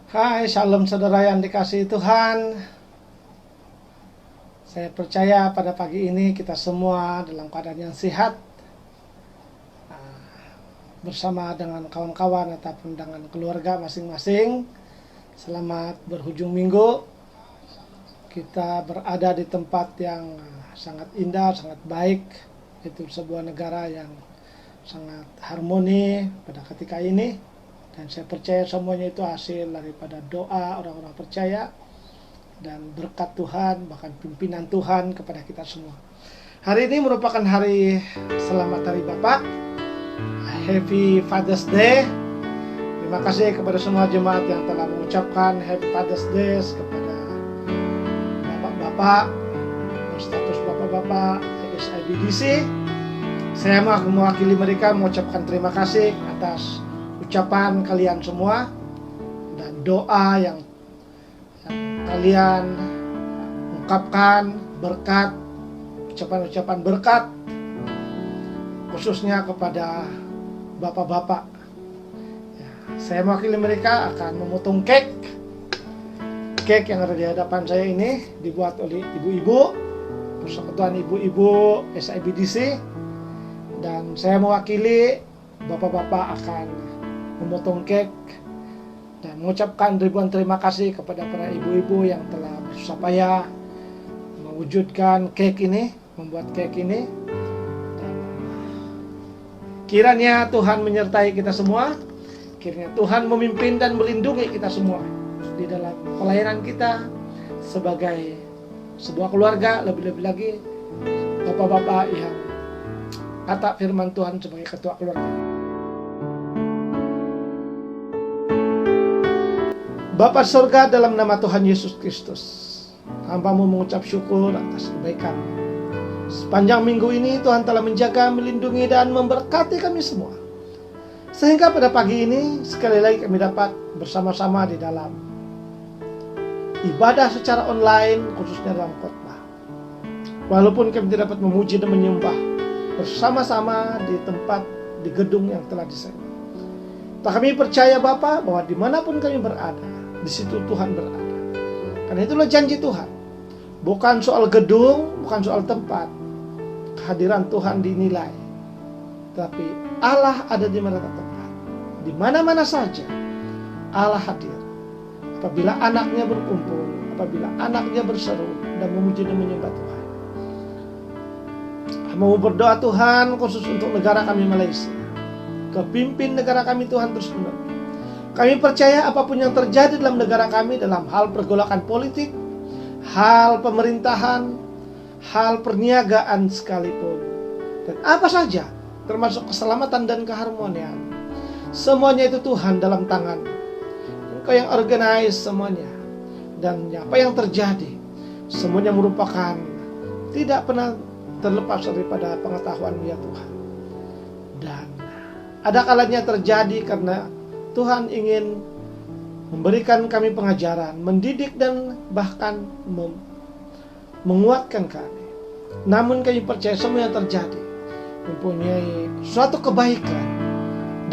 Hai, shalom saudara yang dikasihi Tuhan. Saya percaya pada pagi ini kita semua dalam keadaan yang sehat, bersama dengan kawan-kawan ataupun dengan keluarga masing-masing. Selamat berhujung minggu. Kita berada di tempat yang sangat indah, sangat baik. Itu sebuah negara yang sangat harmoni pada ketika ini. Dan saya percaya semuanya itu hasil daripada doa orang-orang percaya dan berkat Tuhan, bahkan pimpinan Tuhan kepada kita semua. Hari ini merupakan hari selamat hari Bapak. Happy Father's Day. Terima kasih kepada semua jemaat yang telah mengucapkan Happy Father's Day kepada bapak-bapak berstatus bapak-bapak SIBDC. Saya mewakili mereka mengucapkan terima kasih atas ucapan kalian semua dan doa yang kalian ungkapkan, berkat, ucapan-ucapan berkat khususnya kepada bapak-bapak. Saya mewakili mereka akan memotong kek yang ada di hadapan saya ini dibuat oleh ibu-ibu, persekutuan ibu-ibu SIBDC, dan saya mewakili bapak-bapak akan memotong kek dan mengucapkan ribuan terima kasih kepada para ibu-ibu yang telah bersusah payah mewujudkan kek ini, membuat kek ini. Dan kiranya Tuhan menyertai kita semua, kiranya Tuhan memimpin dan melindungi kita semua di dalam pelayanan kita sebagai sebuah keluarga, lebih-lebih lagi bapak-bapak yang kata firman Tuhan sebagai ketua keluarga. Bapa surga, dalam nama Tuhan Yesus Kristus, hamba-Mu mengucap syukur atas kebaikan. Sepanjang minggu ini Tuhan telah menjaga, melindungi, dan memberkati kami semua. Sehingga pada pagi ini sekali lagi kami dapat bersama-sama di dalam ibadah secara online, khususnya dalam khotbah. Walaupun kami tidak dapat memuji dan menyembah bersama-sama di tempat, di gedung yang telah disewa. Kami percaya Bapa bahwa dimanapun kami berada, di situ Tuhan berada. Karena itulah janji Tuhan. Bukan soal gedung, bukan soal tempat. Kehadiran Tuhan dinilai. Tapi Allah ada di mana tempat. Di mana-mana saja Allah hadir. Apabila anaknya berkumpul, apabila anaknya berseru dan memuji dan menyembah Tuhan. Mau berdoa Tuhan khusus untuk negara kami Malaysia. Kepimpin negara kami Tuhan terus menerus. Kami percaya apapun yang terjadi dalam negara kami, dalam hal pergolakan politik, hal pemerintahan, hal perniagaan sekalipun, dan apa saja, termasuk keselamatan dan keharmonian, semuanya itu Tuhan dalam tangan. Engkau yang organize semuanya. Dan apa yang terjadi, semuanya merupakan tidak pernah terlepas daripada pengetahuan ya Tuhan. Dan ada kalanya terjadi karena Tuhan ingin memberikan kami pengajaran, mendidik dan bahkan menguatkan kami. Namun kami percaya semua yang terjadi mempunyai suatu kebaikan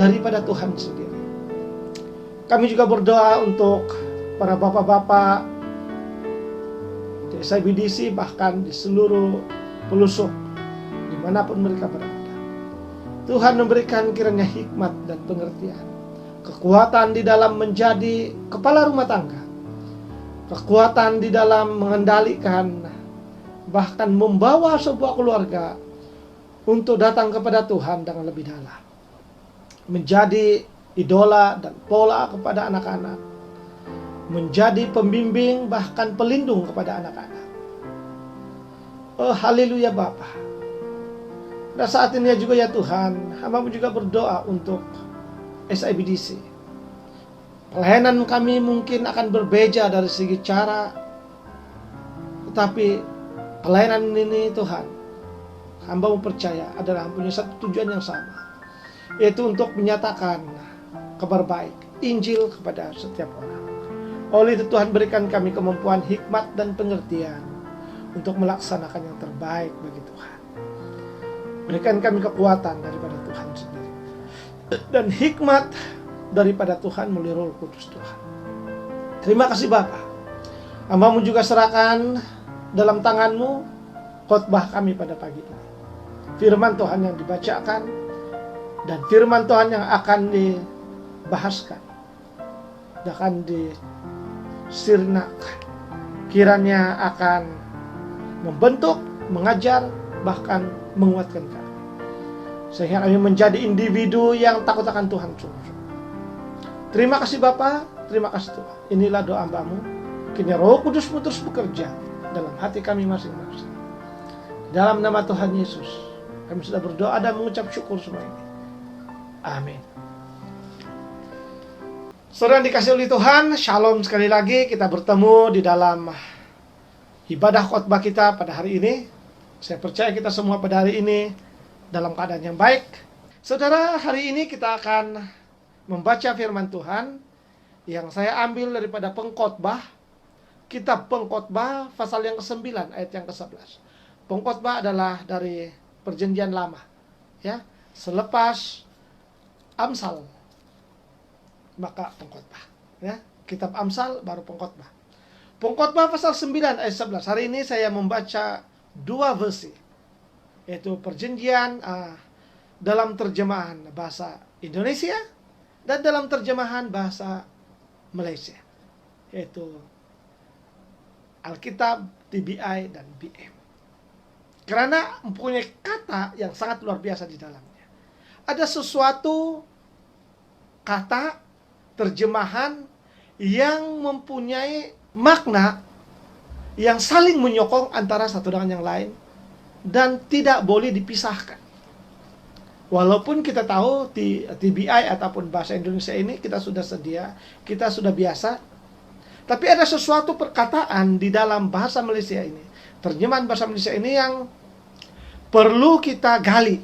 daripada Tuhan sendiri. Kami juga berdoa untuk para bapak-bapak di SIBDC, bahkan di seluruh pelosok dimanapun mereka berada. Tuhan memberikan kiranya hikmat dan pengertian, kekuatan di dalam menjadi kepala rumah tangga, kekuatan di dalam mengendalikan, bahkan membawa sebuah keluarga untuk datang kepada Tuhan dengan lebih dalam, menjadi idola dan pola kepada anak-anak, menjadi pembimbing bahkan pelindung kepada anak-anak. Oh haleluya Bapa. Pada saat ini juga ya Tuhan, hamba-Mu juga berdoa untuk SIBDC. Pelayanan kami mungkin akan berbeda dari segi cara, tetapi pelayanan ini Tuhan, hamba-Mu percaya adalah punya satu tujuan yang sama, yaitu untuk menyatakan kabar baik, Injil kepada setiap orang. Oleh itu Tuhan berikan kami kemampuan, hikmat dan pengertian untuk melaksanakan yang terbaik bagi Tuhan. Berikan kami kekuatan daripada Tuhan sendiri dan hikmat daripada Tuhan melalui Roh Kudus Tuhan. Terima kasih Bapa. Hamba-Mu juga serahkan dalam tangan-Mu khotbah kami pada pagi ini. Firman Tuhan yang dibacakan dan firman Tuhan yang akan dibahaskan, akan disirnakan, kiranya akan membentuk, mengajar, bahkan menguatkan kami, sehingga kami menjadi individu yang takut akan Tuhan sungguh-sungguh. Terima kasih Bapa, terima kasih Tuhan. Inilah doa hamba-Mu, kiranya Roh Kudus-Mu terus bekerja dalam hati kami masing-masing. Dalam nama Tuhan Yesus, kami sudah berdoa dan mengucap syukur semua ini. Amin. Saudara yang dikasihi oleh Tuhan, shalom sekali lagi. Kita bertemu di dalam ibadah khotbah kita pada hari ini. Saya percaya kita semua pada hari ini dalam keadaan yang baik. Saudara, hari ini kita akan membaca firman Tuhan yang saya ambil daripada Pengkhotbah, kitab Pengkhotbah pasal yang ke-9 ayat yang ke-11. Pengkhotbah adalah dari Perjanjian Lama, ya. Selepas Amsal maka Pengkhotbah, ya. Kitab Amsal baru Pengkhotbah. Pengkhotbah pasal 9 ayat 11. Hari ini saya membaca dua versi, yaitu Perjanjian dalam terjemahan bahasa Indonesia dan dalam terjemahan bahasa Malaysia, yaitu Alkitab TBI dan BM. Karena mempunyai kata yang sangat luar biasa di dalamnya. Ada sesuatu kata terjemahan yang mempunyai makna yang saling menyokong antara satu dengan yang lain dan tidak boleh dipisahkan. Walaupun kita tahu di TBI ataupun bahasa Indonesia ini kita sudah sedia, kita sudah biasa, tapi ada sesuatu perkataan di dalam bahasa Malaysia ini, terjemahan bahasa Malaysia ini yang perlu kita gali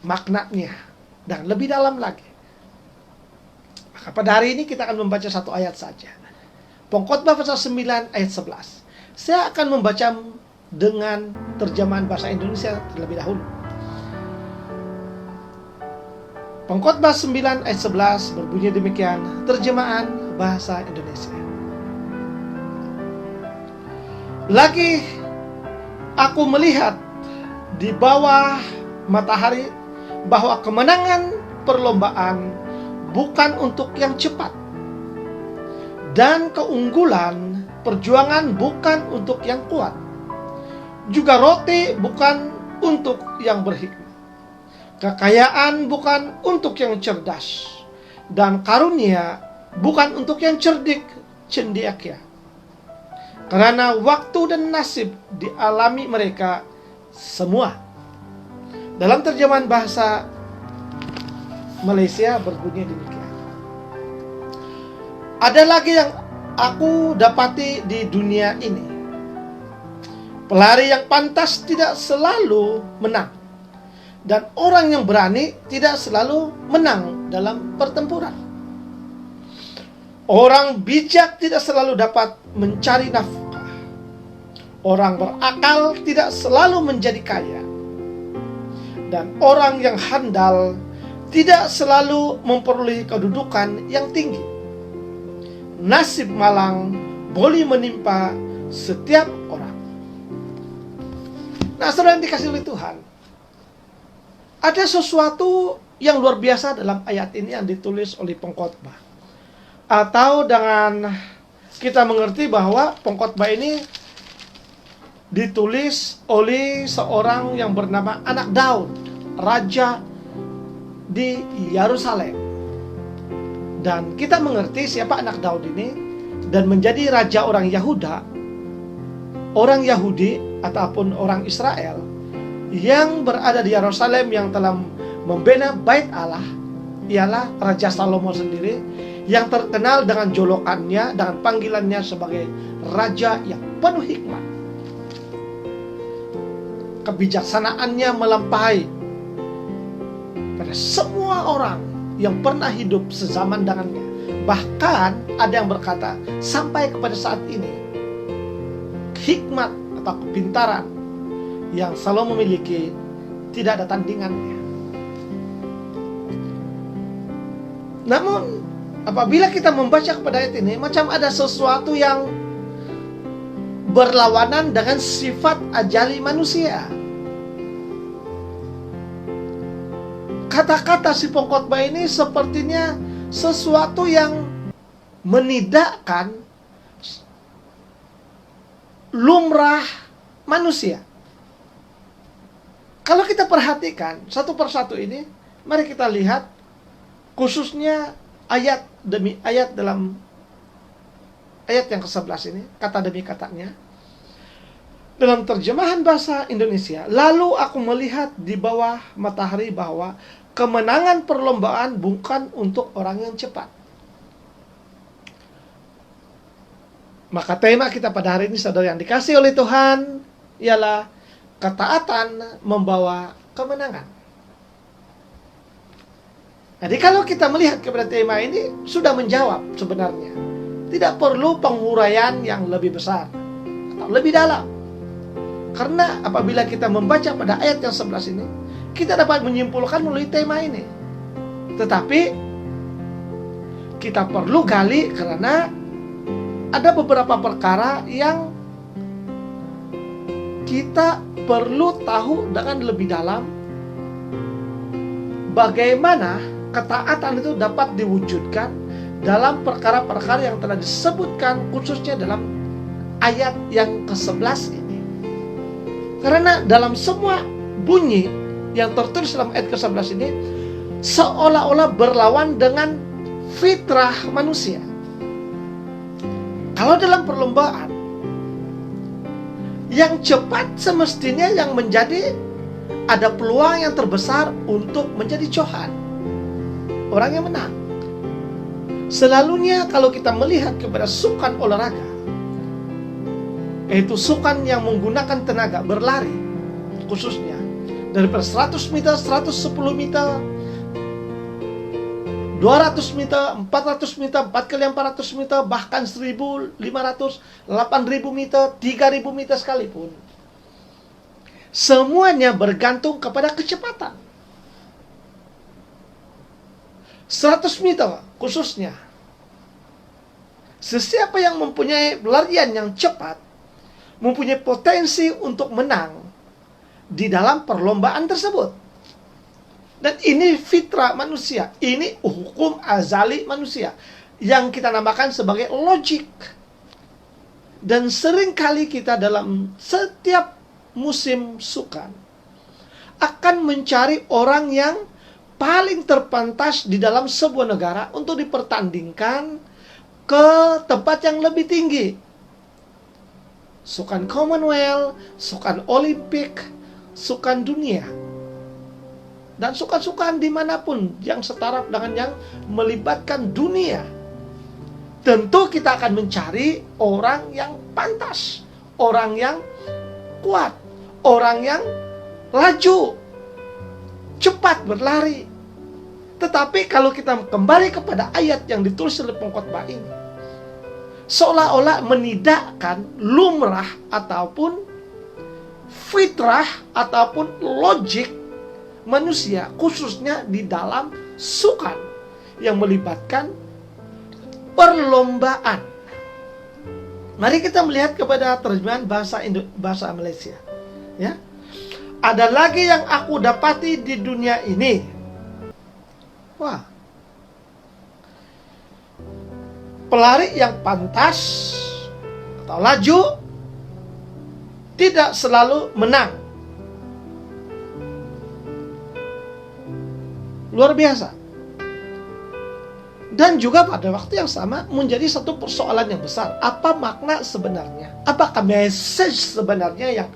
maknanya dan lebih dalam lagi. Maka pada hari ini kita akan membaca satu ayat saja. Pengkhotbah pasal 9 ayat 11. Saya akan membaca dengan terjemahan bahasa Indonesia terlebih dahulu. Pengkhotbah 9 ayat 11 berbunyi demikian, terjemahan bahasa Indonesia. Lagi aku melihat di bawah matahari bahwa kemenangan perlombaan bukan untuk yang cepat, dan keunggulan perjuangan bukan untuk yang kuat, juga roti bukan untuk yang berhikmat, kekayaan bukan untuk yang cerdas, dan karunia bukan untuk yang cerdik cendekia. Karena waktu dan nasib dialami mereka semua. Dalam terjemahan bahasa Malaysia berbunyi demikian. Ada lagi yang aku dapati di dunia ini. Pelari yang pantas tidak selalu menang, dan orang yang berani tidak selalu menang dalam pertempuran. Orang bijak tidak selalu dapat mencari nafkah. Orang berakal tidak selalu menjadi kaya. Dan orang yang handal tidak selalu memperoleh kedudukan yang tinggi. Nasib malang boleh menimpa setiap orang. Nah, saudara yang dikasihi oleh Tuhan, ada sesuatu yang luar biasa dalam ayat ini yang ditulis oleh pengkhotbah. Atau dengan kita mengerti bahwa pengkhotbah ini ditulis oleh seorang yang bernama Anak Daud, raja di Yerusalem. Dan kita mengerti siapa Anak Daud ini, dan menjadi raja orang Yahuda, orang Yahudi ataupun orang Israel yang berada di Yerusalem yang telah membina bait Allah, ialah Raja Salomo sendiri, yang terkenal dengan jolokannya, dengan panggilannya sebagai raja yang penuh hikmat. Kebijaksanaannya melampaui pada semua orang yang pernah hidup sezaman dengannya. Bahkan ada yang berkata, sampai kepada saat ini, hikmat atau kepintaran yang Salomo memiliki tidak ada tandingannya. Namun apabila kita membaca kepada ayat ini, macam ada sesuatu yang berlawanan dengan sifat ajali manusia. Kata-kata si pengkhotbah ini sepertinya sesuatu yang menidakkan lumrah manusia. Kalau kita perhatikan satu persatu ini, mari kita lihat khususnya ayat demi ayat dalam ayat yang ke-11 ini, kata demi katanya. Dalam terjemahan bahasa Indonesia, lalu aku melihat di bawah matahari bahwa kemenangan perlombaan bukan untuk orang yang cepat. Maka tema kita pada hari ini, saudara yang dikasih oleh Tuhan, ialah ketaatan membawa kemenangan. Jadi kalau kita melihat kepada tema ini, sudah menjawab sebenarnya. Tidak perlu penguraian yang lebih besar atau lebih dalam. Karena apabila kita membaca pada ayat yang 11 ini, kita dapat menyimpulkan melalui tema ini. Tetapi kita perlu gali karena ada beberapa perkara yang kita perlu tahu dengan lebih dalam bagaimana ketaatan itu dapat diwujudkan dalam perkara-perkara yang telah disebutkan khususnya dalam ayat yang ke-11 ini. Karena dalam semua bunyi yang tertulis dalam ayat ke-11 ini seolah-olah berlawan dengan fitrah manusia. Kalau dalam perlombaan, yang cepat semestinya yang menjadi ada peluang yang terbesar untuk menjadi johan, orang yang menang. Selalunya kalau kita melihat kepada sukan olahraga, yaitu sukan yang menggunakan tenaga berlari, khususnya daripada 100 meter, 110 meter, 200 meter, 400 meter, 4x400 meter, bahkan 1.500, 8.000 meter, 3.000 meter sekalipun. Semuanya bergantung kepada kecepatan. 100 meter khususnya. Sesiapa yang mempunyai larian yang cepat, mempunyai potensi untuk menang di dalam perlombaan tersebut. Dan ini fitrah manusia, ini hukum azali manusia yang kita namakan sebagai logik. Dan seringkali kita dalam setiap musim sukan akan mencari orang yang paling terpantas di dalam sebuah negara untuk dipertandingkan ke tempat yang lebih tinggi. Sukan Commonwealth, sukan Olimpik, sukan dunia. Dan sukan-sukan dimanapun yang setara dengan yang melibatkan dunia. Tentu kita akan mencari orang yang pantas, orang yang kuat, orang yang laju, cepat berlari. Tetapi kalau kita kembali kepada ayat yang ditulis oleh pengkhotbah ini, seolah-olah menidakkan lumrah ataupun fitrah ataupun logik manusia, khususnya di dalam sukan yang melibatkan perlombaan. Mari kita melihat kepada terjemahan bahasa Malaysia. Ya, ada lagi yang aku dapati di dunia ini. Wah, pelari yang pantas atau laju tidak selalu menang. Luar biasa. Dan juga pada waktu yang sama menjadi satu persoalan yang besar. Apa makna sebenarnya? Apakah message sebenarnya yang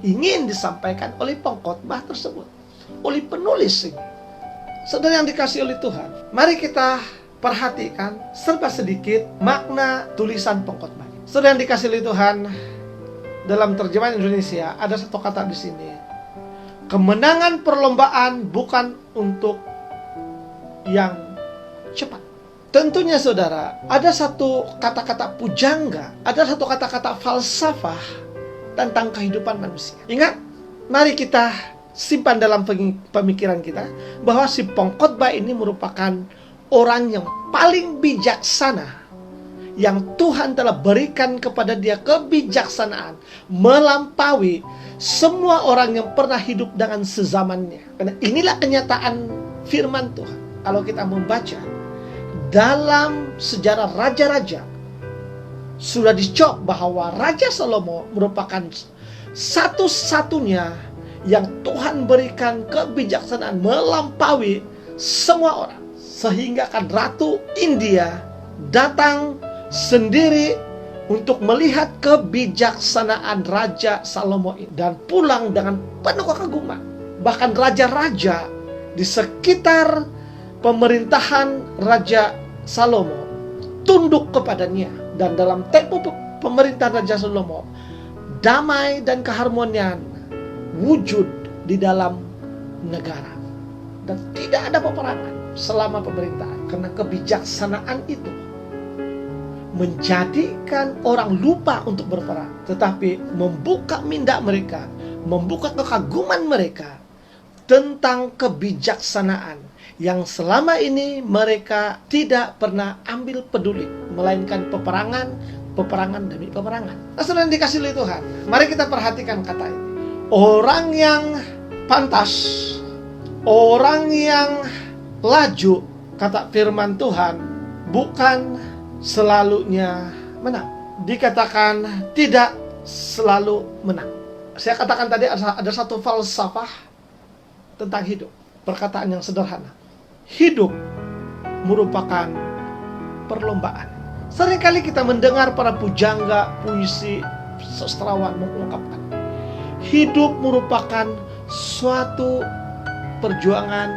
ingin disampaikan oleh pengkhotbah tersebut? Oleh penulis ini? Saudara yang dikasihi oleh Tuhan, mari kita perhatikan serba sedikit makna tulisan pengkhotbah. Saudara yang dikasihi oleh Tuhan, dalam terjemahan Indonesia ada satu kata di sini. Kemenangan perlombaan bukan untuk yang cepat. Tentunya saudara, ada satu kata-kata pujangga, ada satu kata-kata falsafah tentang kehidupan manusia. Ingat, mari kita simpan dalam pemikiran kita bahwa si pengkhotbah ini merupakan orang yang paling bijaksana, yang Tuhan telah berikan kepada dia kebijaksanaan melampaui semua orang yang pernah hidup dengan sezamannya. Karena inilah kenyataan firman Tuhan. Kalau kita membaca dalam sejarah raja-raja, sudah dicop bahwa Raja Salomo merupakan satu-satunya yang Tuhan berikan kebijaksanaan melampaui semua orang. Sehingga kan Ratu India datang sendiri untuk melihat kebijaksanaan Raja Salomo ini dan pulang dengan penuh kekaguman. Bahkan raja-raja di sekitar pemerintahan Raja Salomo tunduk kepadanya. Dan dalam tempo pemerintahan Raja Salomo, damai dan keharmonian wujud di dalam negara. Dan tidak ada peperangan selama pemerintahan. Karena kebijaksanaan itu menjadikan orang lupa untuk berperang. Tetapi membuka minda mereka, membuka kekaguman mereka tentang kebijaksanaan yang selama ini mereka tidak pernah ambil peduli, melainkan peperangan demi peperangan. Saudara yang dikasihi oleh Tuhan, mari kita perhatikan kata ini. Orang yang pantas, orang yang laju, kata firman Tuhan, bukan selalunya menang. Dikatakan tidak selalu menang. Saya katakan tadi ada satu falsafah tentang hidup. Perkataan yang sederhana. Hidup merupakan perlombaan. Seringkali kita mendengar para pujangga, puisi, sastrawan mengungkapkan, hidup merupakan suatu perjuangan,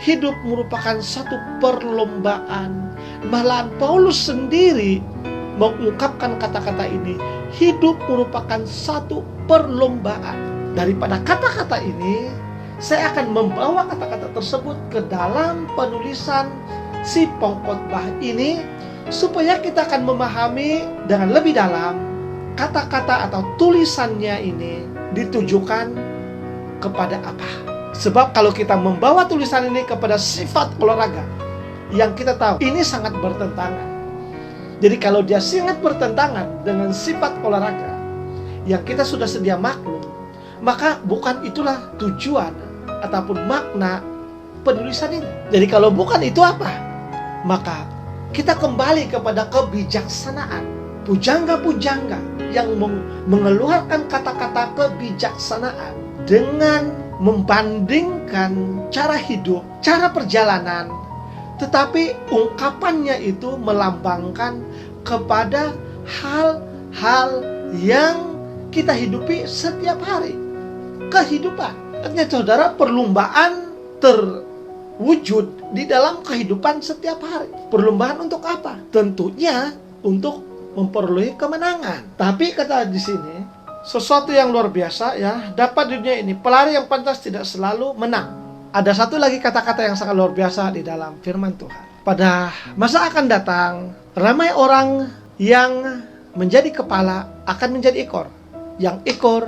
hidup merupakan satu perlombaan. Malahan Paulus sendiri mengungkapkan kata-kata ini, hidup merupakan satu perlombaan. Daripada kata-kata ini, saya akan membawa kata-kata tersebut ke dalam penulisan si pengkhotbah ini, supaya kita akan memahami dengan lebih dalam kata-kata atau tulisannya ini ditujukan kepada apa. Sebab kalau kita membawa tulisan ini kepada sifat olahraga yang kita tahu ini sangat bertentangan. Jadi kalau dia sangat bertentangan dengan sifat olahraga yang kita sudah sedia maklum, maka bukan itulah tujuan ataupun makna penulisan ini. Jadi kalau bukan itu apa? Maka kita kembali kepada kebijaksanaan. Pujangga-pujangga yang mengeluarkan kata-kata kebijaksanaan dengan membandingkan cara hidup, cara perjalanan, tetapi ungkapannya itu melambangkan kepada hal-hal yang kita hidupi setiap hari. Kehidupan. Artinya saudara, perlombaan terwujud di dalam kehidupan setiap hari. Perlombaan untuk apa? Tentunya untuk memperoleh kemenangan. Tapi kata di sini, sesuatu yang luar biasa ya, dapat di dunia ini pelari yang pantas tidak selalu menang. Ada satu lagi kata-kata yang sangat luar biasa di dalam firman Tuhan. Pada masa akan datang, ramai orang yang menjadi kepala akan menjadi ekor. Yang ekor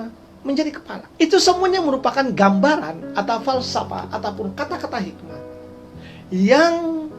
menjadi kepala. Itu semuanya merupakan gambaran atau falsafah ataupun kata-kata hikmah yang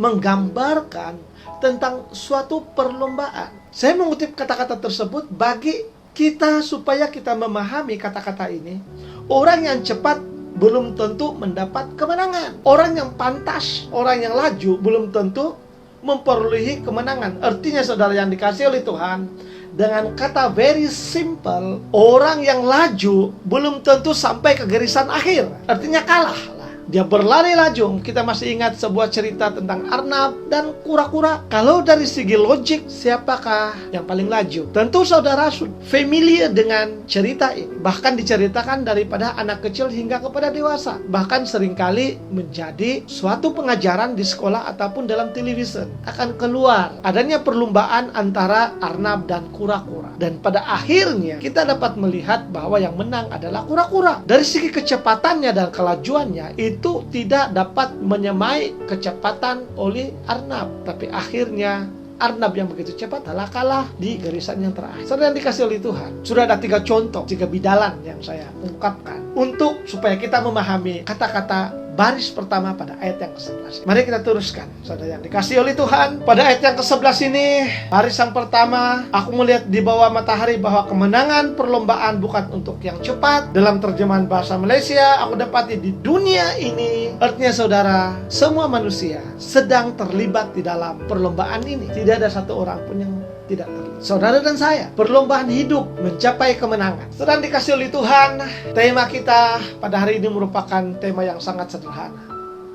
menggambarkan tentang suatu perlombaan. Saya mengutip kata-kata tersebut bagi kita supaya kita memahami kata-kata ini. Orang yang cepat belum tentu mendapat kemenangan. Orang yang pantas, orang yang laju belum tentu memperolehi kemenangan. Artinya saudara yang dikasihi oleh Tuhan, dengan kata very simple, orang yang laju belum tentu sampai ke garisan akhir. Artinya kalah. Dia berlari laju. Kita masih ingat sebuah cerita tentang Arnab dan kura-kura. Kalau dari segi logik, siapakah yang paling laju? Tentu saudara familiar dengan cerita ini. Bahkan diceritakan daripada anak kecil hingga kepada dewasa. Bahkan seringkali menjadi suatu pengajaran di sekolah ataupun dalam televisi. Akan keluar adanya perlombaan antara Arnab dan kura-kura. Dan pada akhirnya kita dapat melihat bahwa yang menang adalah kura-kura. Dari segi kecepatannya dan kelajuannya, itu tidak dapat menyamai kecepatan oleh Arnab. Tapi akhirnya Arnab yang begitu cepat kalah di garisan yang terakhir. Saudara yang dikasih oleh Tuhan, sudah ada 3 contoh, 3 bidalan yang saya ungkapkan untuk supaya kita memahami kata-kata baris pertama pada ayat yang ke-11. Mari kita teruskan, saudara yang dikasihi oleh Tuhan. Pada ayat yang ke-11 ini, baris yang pertama, aku melihat di bawah matahari bahwa kemenangan perlombaan bukan untuk yang cepat. Dalam terjemahan bahasa Malaysia, aku dapati di dunia ini, artinya saudara, semua manusia sedang terlibat di dalam perlombaan ini. Tidak ada satu orang pun yang tidak terlibat. Saudara dan saya, perlombaan hidup mencapai kemenangan. Sedang dikasihi oleh Tuhan, tema kita pada hari ini merupakan tema yang sangat sederhana.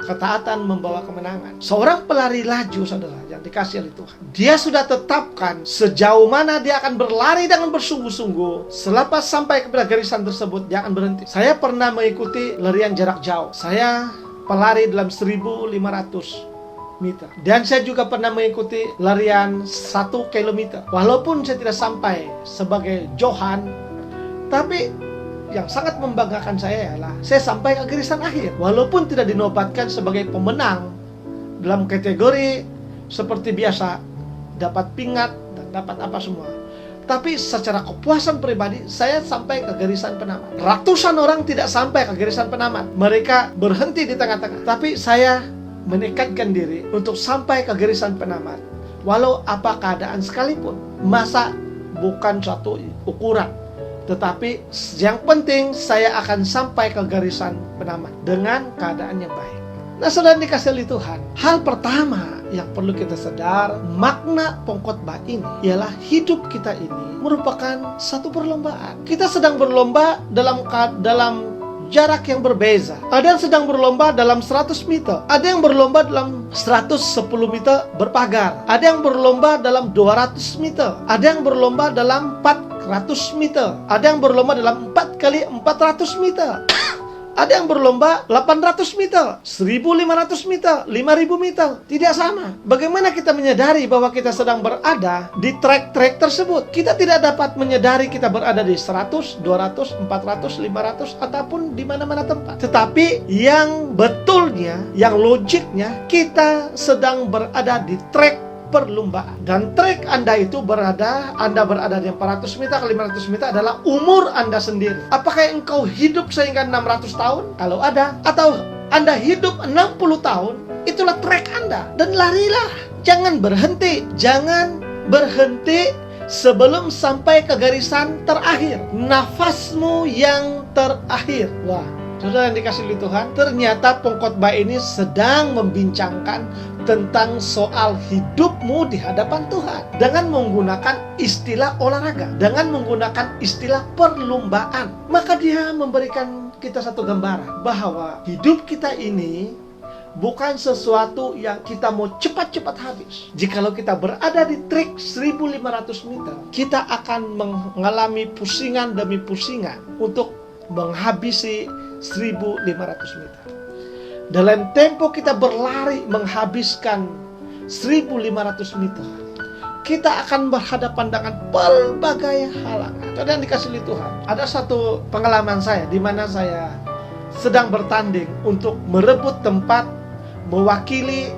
Ketaatan membawa kemenangan. Seorang pelari laju, saudara, yang dikasihi oleh Tuhan, dia sudah tetapkan sejauh mana dia akan berlari dengan bersungguh-sungguh. Selepas sampai kepada garisan tersebut, dia akan berhenti. Saya pernah mengikuti larian jarak jauh. Saya pelari dalam 1.500 meter. Dan saya juga pernah mengikuti larian 1 kilometer. Walaupun saya tidak sampai sebagai Johan, tapi yang sangat membanggakan saya adalah saya sampai ke garisan akhir. Walaupun tidak dinobatkan sebagai pemenang dalam kategori seperti biasa, dapat pingat dan dapat apa semua. Tapi secara kepuasan pribadi, saya sampai ke garisan penamat. Ratusan orang tidak sampai ke garisan penamat. Mereka berhenti di tengah-tengah. Tapi saya menekatkan diri untuk sampai ke garisan penamat. Walau apa keadaan sekalipun. Masa bukan suatu ukuran. Tetapi yang penting saya akan sampai ke garisan penamat dengan keadaan yang baik. Nah, saudara dikasihi oleh Tuhan, hal pertama yang perlu kita sadar, makna pengkhotbah ini ialah hidup kita ini merupakan satu perlombaan. Kita sedang berlomba dalam jarak yang berbeza. Ada yang sedang berlomba dalam 100 meter, ada yang berlomba dalam 110 meter berpagar, ada yang berlomba dalam 200 meter, ada yang berlomba dalam 400 meter, ada yang berlomba dalam 4 kali 400 meter. Ada yang berlomba 800 meter, 1.500 meter, 5.000 meter. Tidak sama. Bagaimana kita menyadari bahwa kita sedang berada di trek-trek tersebut? Kita tidak dapat menyadari kita berada di 100, 200, 400, 500, ataupun di mana-mana tempat. Tetapi yang betulnya, yang logiknya, kita sedang berada di trek perlombaan. Dan trek Anda itu Anda berada di 400 meter ke 500 meter adalah umur Anda sendiri. Apakah engkau hidup sehingga 600 tahun? Kalau ada. Atau Anda hidup 60 tahun? Itulah trek Anda. Dan larilah. Jangan berhenti. Jangan berhenti sebelum sampai ke garisan terakhir. Nafasmu yang terakhir. Wah, saudara yang dikasihi oleh Tuhan, ternyata pengkhotbah ini sedang membincangkan tentang soal hidupmu di hadapan Tuhan dengan menggunakan istilah olahraga, dengan menggunakan istilah perlombaan. Maka dia memberikan kita satu gambaran bahwa hidup kita ini bukan sesuatu yang kita mau cepat-cepat habis. Jikalau kita berada di trek 1.500 meter, kita akan mengalami pusingan demi pusingan untuk menghabisi 1.500 meter. Dalam tempo kita berlari menghabiskan 1.500 meter, kita akan berhadapan dengan berbagai halangan. Dan dikasih oleh Tuhan, ada satu pengalaman saya di mana saya sedang bertanding untuk merebut tempat mewakili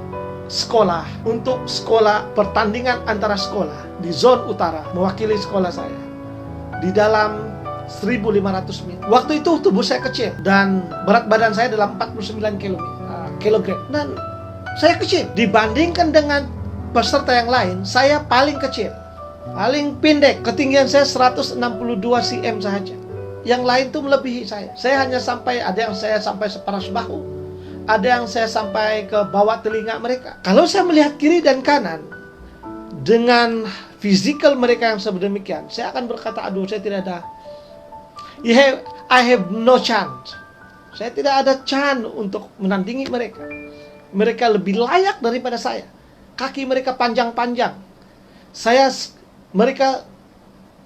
sekolah untuk sekolah pertandingan antara sekolah di zona utara, mewakili sekolah saya di dalam 1.500 meter. Waktu itu tubuh saya kecil dan berat badan saya dalam 49 kilogram. Dan saya kecil dibandingkan dengan peserta yang lain. Saya paling kecil, paling pendek. Ketinggian saya 162 cm saja. Yang lain tuh melebihi saya. Saya hanya sampai, ada yang saya sampai separas bahu, ada yang saya sampai ke bawah telinga mereka. Kalau saya melihat kiri dan kanan dengan fisikal mereka yang sedemikian, saya akan berkata, aduh, saya tidak ada. I have no chance. Saya tidak ada chance untuk menandingi mereka. Mereka lebih layak daripada saya. Kaki mereka panjang-panjang. Mereka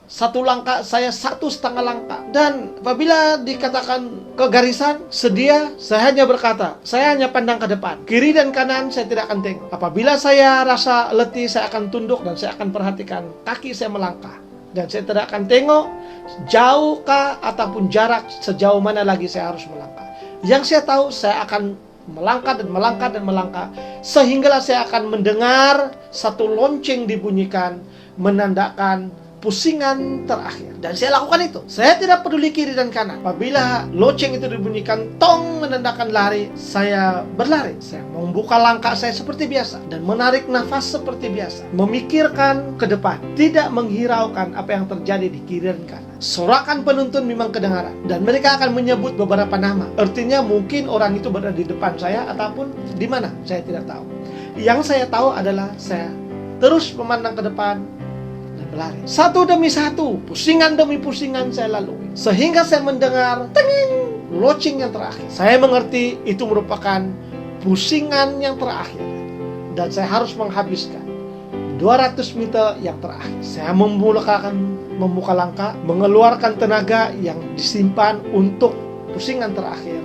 satu langkah, saya 1,5 langkah. Dan apabila dikatakan ke garisan, sedia, saya hanya berkata, saya hanya pandang ke depan. Kiri dan kanan saya tidak akan tengok. Apabila saya rasa letih, saya akan tunduk dan saya akan perhatikan kaki saya melangkah. Dan saya tidak akan tengok jauhkah ataupun jarak sejauh mana lagi saya harus melangkah. Yang saya tahu, saya akan melangkah dan melangkah dan melangkah, sehinggalah saya akan mendengar satu lonceng dibunyikan menandakan pusingan terakhir. Dan saya lakukan itu. Saya tidak peduli kiri dan kanan. Apabila loceng itu dibunyikan, tong menandakan lari, saya berlari. Saya membuka langkah saya seperti biasa dan menarik nafas seperti biasa. Memikirkan ke depan, tidak menghiraukan apa yang terjadi di kiri dan kanan. Sorakan penuntun memang kedengaran dan mereka akan menyebut beberapa nama. Artinya mungkin orang itu berada di depan saya ataupun di mana, saya tidak tahu. Yang saya tahu adalah saya terus memandang ke depan dan berlari. Satu demi satu, pusingan demi pusingan saya lalui. Sehingga saya mendengar tenging, loceng yang terakhir. Saya mengerti itu merupakan pusingan yang terakhir. Dan saya harus menghabiskan 200 meter yang terakhir. Saya membuka langkah, mengeluarkan tenaga yang disimpan untuk pusingan terakhir.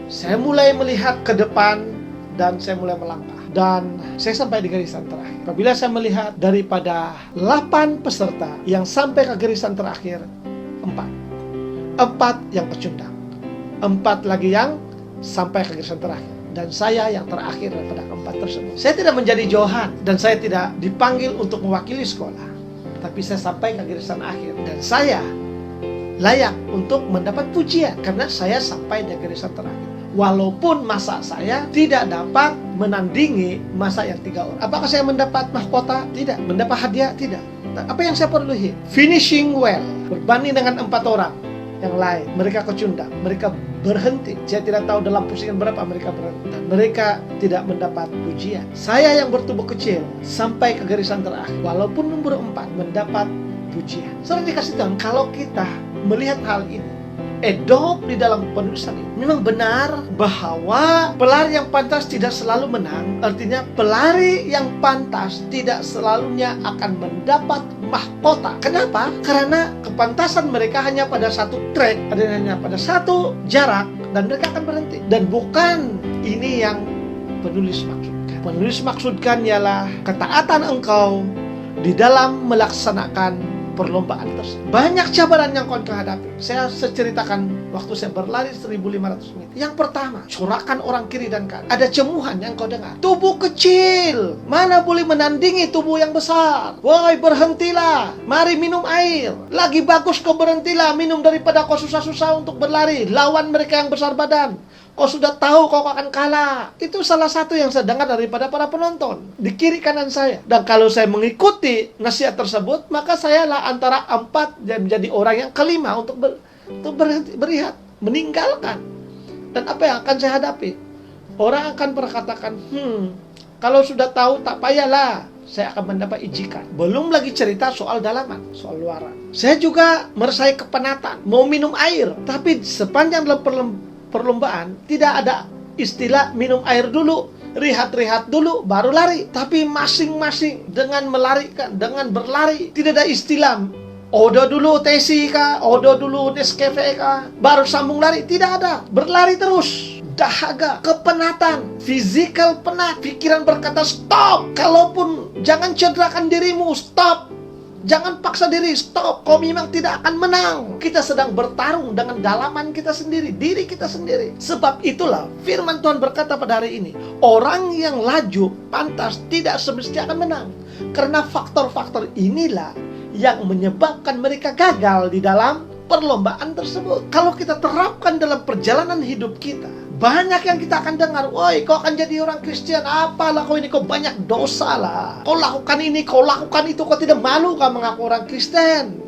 Saya mulai melihat ke depan dan saya mulai melangkah. Dan saya sampai di garisan terakhir. Apabila saya melihat daripada 8 peserta yang sampai ke garisan terakhir, 4 yang pecundang, 4 lagi yang sampai ke garisan terakhir. Dan saya yang terakhir daripada 4 tersebut. Saya tidak menjadi Johan dan saya tidak dipanggil untuk mewakili sekolah. Tapi saya sampai ke garisan akhir dan saya layak untuk mendapat pujian karena saya sampai di garisan terakhir. Walaupun masa saya tidak dapat menandingi masa yang 3 orang. Apakah saya mendapat mahkota? Tidak. Mendapat hadiah? Tidak. Apa yang saya perlu? Finishing well. Berbanding dengan 4 orang yang lain. Mereka kecundang. Mereka berhenti. Saya tidak tahu dalam pusingan berapa mereka berhenti. Dan mereka tidak mendapat pujian. Saya yang bertubuh kecil sampai ke garisan terakhir. Walaupun nomor 4 mendapat pujian. Saudara dikasih Tuhan, kalau kita melihat hal ini, Edop di dalam penulisan ini memang benar bahwa pelari yang pantas tidak selalu menang. Artinya pelari yang pantas tidak selalunya akan mendapat mahkota. Kenapa? Karena kepantasan mereka hanya pada satu track, hanya pada satu jarak, dan mereka akan berhenti. Dan bukan ini yang penulis maksudkan. Penulis maksudkan ialah ketaatan engkau di dalam melaksanakan perlombaan tersebut. Banyak cabaran yang kau hadapi. Saya ceritakan waktu saya berlari 1.500 meter. Yang pertama, corakan orang kiri dan kanan. Ada cemuhan yang kau dengar. Tubuh kecil, mana boleh menandingi tubuh yang besar. Woi, berhentilah. Mari minum air. Lagi bagus kau berhentilah. Minum daripada kau susah-susah untuk berlari. Lawan mereka yang besar badan. Kau sudah tahu kau akan kalah. Itu salah satu yang saya dengar daripada para penonton di kiri kanan saya. Dan kalau saya mengikuti nasihat tersebut, maka saya lah antara 4 dan menjadi orang yang kelima untuk berehat, meninggalkan. Dan apa yang akan saya hadapi? Orang akan berkatakan, kalau sudah tahu tak payahlah, saya akan mendapat ejekan. Belum lagi cerita soal dalaman, soal luaran. Saya juga merasakan kepenatan, mau minum air. Tapi sepanjang dalam perlombaan tidak ada istilah minum air dulu, rehat-rehat dulu baru lari. Tapi masing-masing dengan berlari tidak ada istilah odo dulu tesi kah, odo dulu Nescafe kah, baru sambung lari. Tidak ada, berlari terus. Dahaga, kepenatan, physical penat, pikiran berkata stop. Kalaupun jangan cederakan dirimu, stop. Jangan paksa diri, stop. Kau memang tidak akan menang. Kita sedang bertarung dengan dalaman kita sendiri, diri kita sendiri. Sebab itulah firman Tuhan berkata pada hari ini, orang yang laju pantas tidak semestinya akan menang. Karena faktor-faktor inilah yang menyebabkan mereka gagal di dalam perlombaan tersebut. Kalau kita terapkan dalam perjalanan hidup kita, banyak yang kita akan dengar, woi kau akan jadi orang Kristen, apalah kau ini, kau banyak dosa lah. Kau lakukan ini, kau lakukan itu, kau tidak malu kau mengaku orang Kristen.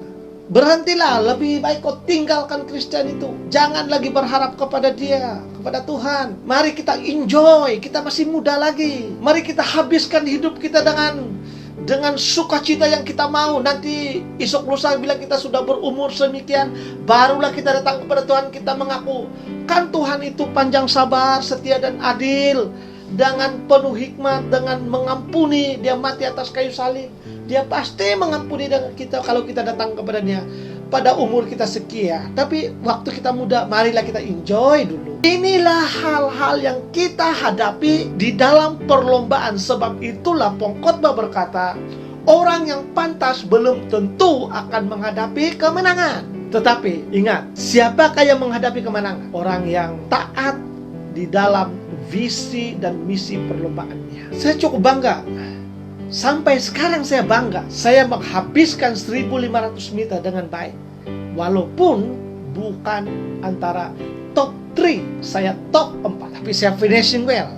Berhentilah, lebih baik kau tinggalkan Kristen itu. Jangan lagi berharap kepada dia, kepada Tuhan. Mari kita enjoy, kita masih muda lagi. Mari kita habiskan hidup kita dengan sukacita yang kita mau. Nanti esok lusa bila kita sudah berumur semikian, barulah kita datang kepada Tuhan, kita mengaku, kan Tuhan itu panjang sabar, setia dan adil, dengan penuh hikmat, dengan mengampuni. Dia mati atas kayu salib. Dia pasti mengampuni dengan kita kalau kita datang kepada Dia pada umur kita sekian. Tapi waktu kita muda, marilah kita enjoy dulu. Inilah hal-hal yang kita hadapi di dalam perlombaan. Sebab itulah pengkhotbah berkata, orang yang pantas belum tentu akan menghadapi kemenangan. Tetapi ingat, siapakah yang menghadapi kemenangan? Orang yang taat di dalam visi dan misi perlombaannya. Saya cukup bangga Sampai sekarang saya bangga, saya menghabiskan 1.500 meter dengan baik. Walaupun bukan antara top 3, saya top 4, tapi saya finishing well.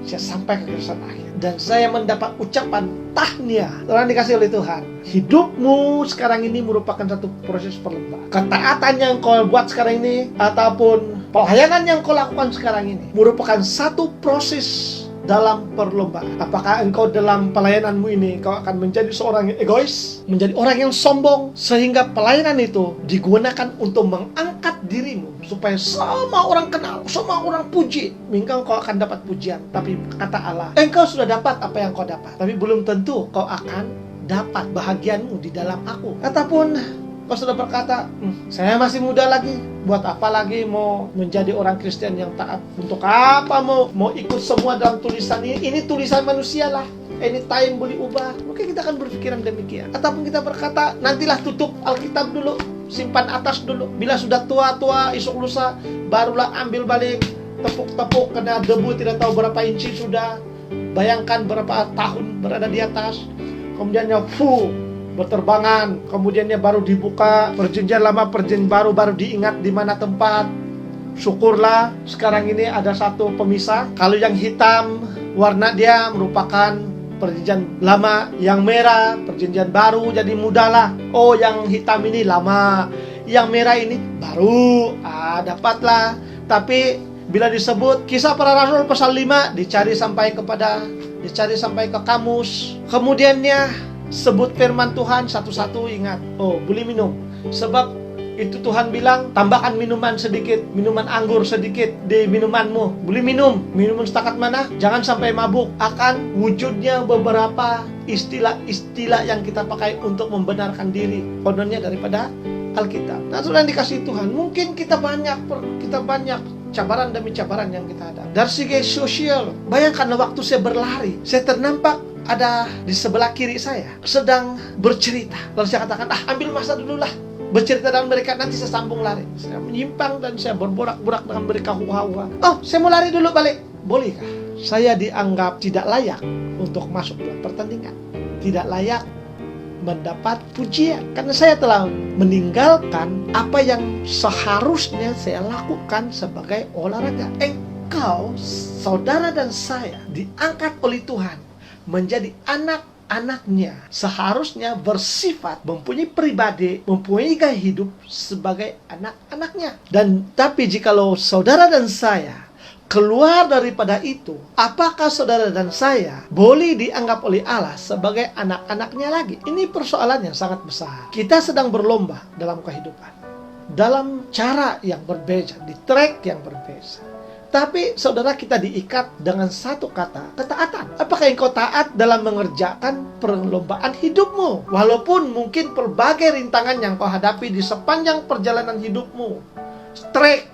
Saya sampai ke garis akhir. Dan saya mendapat ucapan tahniah. Orang dikasih oleh Tuhan. Hidupmu sekarang ini merupakan satu proses perlombaan. Ketaatan yang kau buat sekarang ini, ataupun pelayanan yang kau lakukan sekarang ini, merupakan satu proses dalam perlombaan. Apakah engkau dalam pelayananmu ini kau akan menjadi seorang yang egois, menjadi orang yang sombong, sehingga pelayanan itu digunakan untuk mengangkat dirimu supaya semua orang kenal, semua orang puji, maka kau akan dapat pujian. Tapi kata Allah, engkau sudah dapat apa yang kau dapat, tapi belum tentu kau akan dapat bahagianmu di dalam aku. Ataupun kau sudah berkata, saya masih muda lagi, buat apa lagi mau menjadi orang Kristen yang taat? Untuk apa mau ikut semua dalam tulisan ini? Ini tulisan manusia lah. Anytime boleh ubah. Mungkin kita akan berpikiran demikian. Ataupun kita berkata, nantilah tutup Alkitab dulu, simpan atas dulu. Bila sudah tua-tua, esok lusa, barulah ambil balik, tepuk-tepuk, karena debu tidak tahu berapa inci sudah. Bayangkan berapa tahun berada di atas. Kemudiannya berterbangan, kemudiannya baru dibuka perjanjian lama, perjanjian baru diingat di mana tempat. Syukurlah sekarang ini ada satu pemisah. Kalau yang hitam warna dia merupakan perjanjian lama, yang merah perjanjian baru, jadi mudahlah. Oh, yang hitam ini lama, yang merah ini baru. Dapatlah. Tapi bila disebut Kisah Para Rasul pasal 5, dicari sampai ke kamus. Kemudiannya sebut firman Tuhan satu-satu, ingat, boleh minum. Sebab itu Tuhan bilang, tambahkan minuman sedikit, minuman anggur sedikit di minumanmu. Boleh minum setakat mana? Jangan sampai mabuk. Akan wujudnya beberapa istilah-istilah yang kita pakai untuk membenarkan diri, kononnya daripada Alkitab. Nah, sudah dikasih Tuhan. Mungkin kita banyak cabaran demi cabaran yang kita ada. Dari segi sosial, bayangkan waktu saya berlari, saya ternampak ada di sebelah kiri saya sedang bercerita. Lalu saya katakan, ambil masa dulu lah bercerita dengan mereka, nanti saya sambung lari. Saya menyimpang dan saya berborak-borak dengan mereka, huha-huha. Saya mau lari dulu balik. Bolehkah? Saya dianggap tidak layak untuk masuk dalam pertandingan, tidak layak mendapat pujian, karena saya telah meninggalkan apa yang seharusnya saya lakukan sebagai olahraga. Engkau, saudara dan saya diangkat oleh Tuhan menjadi anak-anaknya, seharusnya bersifat, mempunyai pribadi, mempunyai gaya hidup sebagai anak-anaknya. Dan tapi jikalau saudara dan saya keluar daripada itu, apakah saudara dan saya boleh dianggap oleh Allah sebagai anak-anaknya lagi? Ini persoalan yang sangat besar. Kita sedang berlomba dalam kehidupan, dalam cara yang berbeda, di track yang berbeda. Tapi saudara, kita diikat dengan satu kata, ketaatan. Apakah engkau taat dalam mengerjakan perlombaan hidupmu? Walaupun mungkin berbagai rintangan yang kau hadapi di sepanjang perjalanan hidupmu. Trek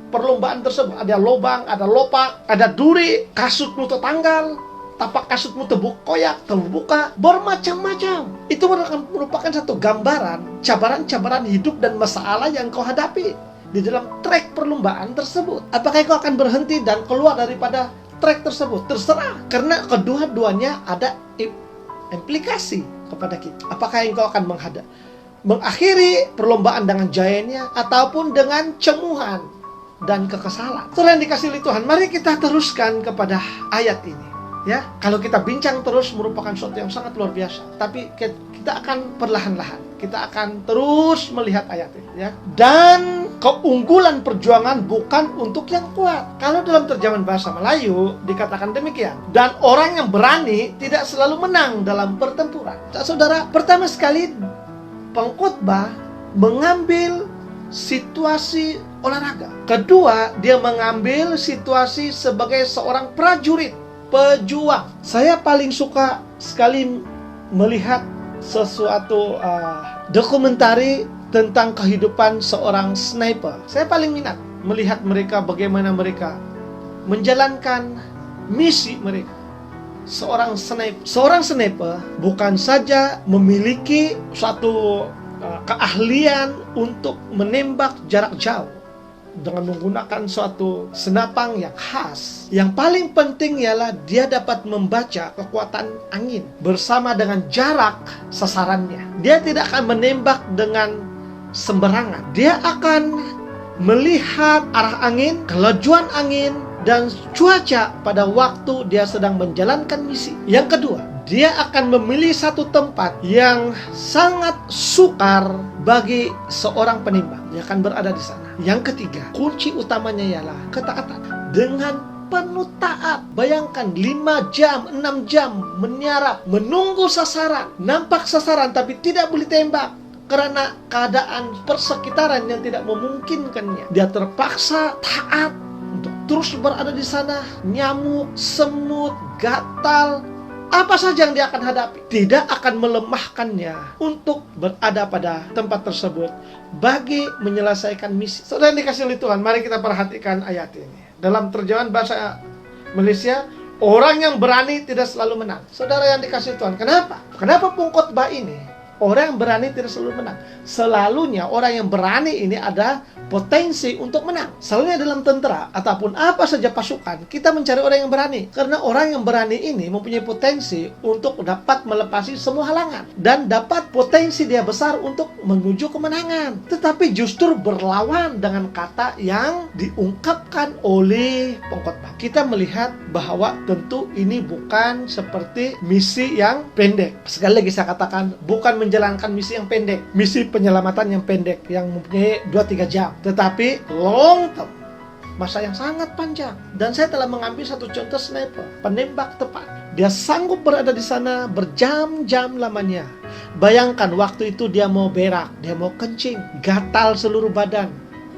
perlombaan tersebut, ada lubang, ada lopak, ada duri, kasutmu tertanggal, tapak kasutmu terbuka, bermacam-macam. Itu merupakan satu gambaran cabaran-cabaran hidup dan masalah yang kau hadapi di dalam trek perlombaan tersebut. Apakah kau akan berhenti dan keluar daripada trek tersebut? Terserah, karena kedua-duanya ada implikasi kepada kita. Apakah engkau akan mengakhiri perlombaan dengan jayanya ataupun dengan cemuhan dan kekesalan? Setelah yang dikasih oleh Tuhan, mari kita teruskan kepada ayat ini. Ya, kalau kita bincang terus merupakan sesuatu yang sangat luar biasa. Tapi kita akan perlahan-lahan, kita akan terus melihat ayat ini. Ya, dan keunggulan perjuangan bukan untuk yang kuat. Kalau dalam terjemahan bahasa Melayu dikatakan demikian. Dan orang yang berani tidak selalu menang dalam pertempuran. Saudara, pertama sekali pengkhotbah mengambil situasi olahraga. Kedua, dia mengambil situasi sebagai seorang prajurit, pejuang. Saya paling suka sekali melihat sesuatu dokumentari tentang kehidupan seorang sniper. Saya paling minat melihat mereka, bagaimana mereka menjalankan misi mereka. Seorang sniper bukan saja memiliki suatu keahlian untuk menembak jarak jauh, dengan menggunakan suatu senapang yang khas. Yang paling penting ialah dia dapat membaca kekuatan angin bersama dengan jarak sasarannya. Dia tidak akan menembak dengan sembarangan. Dia akan melihat arah angin, kelajuan angin, dan cuaca pada waktu dia sedang menjalankan misi. Yang kedua, dia akan memilih satu tempat yang sangat sukar bagi seorang penembak. Dia akan berada di sana. Yang ketiga, kunci utamanya ialah ketaatan. Dengan penuh taat. Bayangkan 5 jam, 6 jam meniarap, menunggu sasaran. Nampak sasaran tapi tidak boleh tembak karena keadaan persekitaran yang tidak memungkinkannya. Dia terpaksa taat untuk terus berada di sana. Nyamuk, semut, gatal, apa saja yang dia akan hadapi tidak akan melemahkannya untuk berada pada tempat tersebut bagi menyelesaikan misi. Saudara yang dikasihi oleh Tuhan, mari kita perhatikan ayat ini. Dalam terjemahan bahasa Malaysia, orang yang berani tidak selalu menang. Saudara yang dikasihi Tuhan, kenapa? Kenapa pengkhotbah ini? Orang yang berani tidak selalu menang. Selalunya orang yang berani ini ada potensi untuk menang. Selalunya dalam tentara ataupun apa saja pasukan, kita mencari orang yang berani. Karena orang yang berani ini mempunyai potensi untuk dapat melepasi semua halangan. Dan dapat potensi dia besar untuk menuju kemenangan. Tetapi justru berlawan dengan kata yang diungkapkan oleh pengkhotbah. Kita melihat bahwa tentu ini bukan seperti misi yang pendek. Sekali lagi saya katakan, bukan menjalankan misi yang pendek, misi penyelamatan yang pendek yang mempunyai 2-3 jam, tetapi long term, masa yang sangat panjang. Dan saya telah mengambil satu contoh sniper, penembak tepat. Dia sanggup berada di sana berjam-jam lamanya. Bayangkan waktu itu dia mau berak, dia mau kencing, gatal seluruh badan,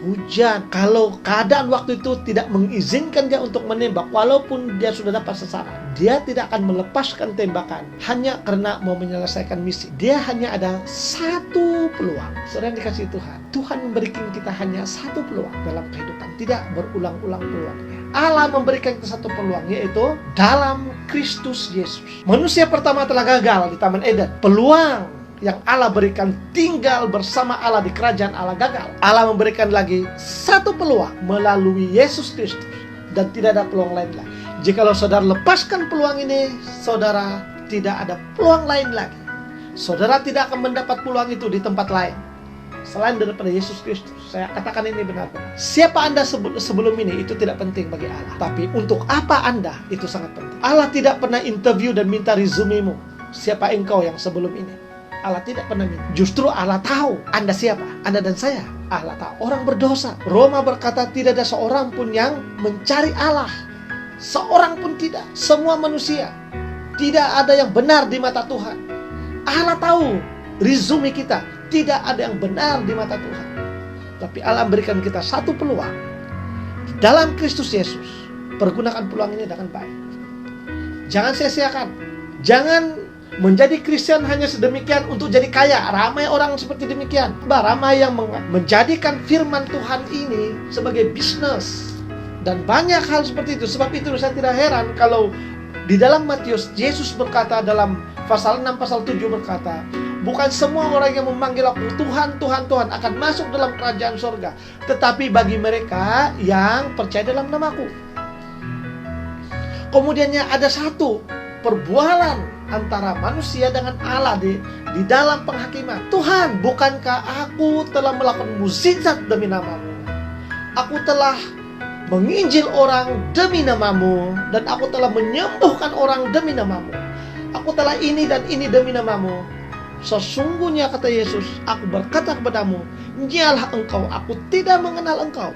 hujan. Kalau keadaan waktu itu tidak mengizinkan dia untuk menembak, walaupun dia sudah dapat sasaran, dia tidak akan melepaskan tembakan hanya karena mau menyelesaikan misi. Dia hanya ada satu peluang. Saudara yang dikasihi Tuhan, Tuhan memberikan kita hanya satu peluang dalam kehidupan, tidak berulang-ulang peluangnya. Allah memberikan kita satu peluang, yaitu dalam Kristus Yesus. Manusia pertama telah gagal di Taman Eden. Peluang yang Allah berikan tinggal bersama Allah di kerajaan Allah gagal. Allah memberikan lagi satu peluang melalui Yesus Kristus, dan tidak ada peluang lain lagi. Jikalau saudara lepaskan peluang ini, saudara tidak ada peluang lain lagi. Saudara tidak akan mendapat peluang itu di tempat lain selain daripada Yesus Kristus. Saya katakan ini benar-benar. Siapa Anda sebelum ini itu tidak penting bagi Allah. Tapi untuk apa Anda itu sangat penting. Allah tidak pernah interview dan minta resumemu. Siapa engkau yang sebelum ini? Allah tidak pernah minta. Justru Allah tahu Anda siapa, Anda dan saya. Allah tahu orang berdosa. Roma berkata tidak ada seorang pun yang mencari Allah. Seorang pun tidak. Semua manusia. Tidak ada yang benar di mata Tuhan. Allah tahu resume kita. Tidak ada yang benar di mata Tuhan. Tapi Allah memberikan kita satu peluang. Dalam Kristus Yesus. Pergunakan peluang ini dengan baik. Jangan sia-siakan. Jangan menjadi Kristen hanya sedemikian untuk jadi kaya. Ramai orang seperti demikian. Ramai yang menjadikan firman Tuhan ini sebagai bisnis. Dan banyak hal seperti itu. Sebab itu saya tidak heran kalau di dalam Matius, Yesus berkata dalam pasal 6, pasal 7 berkata, bukan semua orang yang memanggil aku Tuhan, Tuhan, Tuhan akan masuk dalam kerajaan surga, tetapi bagi mereka yang percaya dalam namaku. Kemudiannya ada satu perbualan antara manusia dengan Allah di dalam penghakiman. Tuhan, bukankah aku telah melakukan mukjizat demi namamu? Aku telah menginjil orang demi namamu, dan aku telah menyembuhkan orang demi namamu. Aku telah ini dan ini demi namamu. Sesungguhnya kata Yesus, aku berkata kepadamu, nyalah engkau, aku tidak mengenal engkau.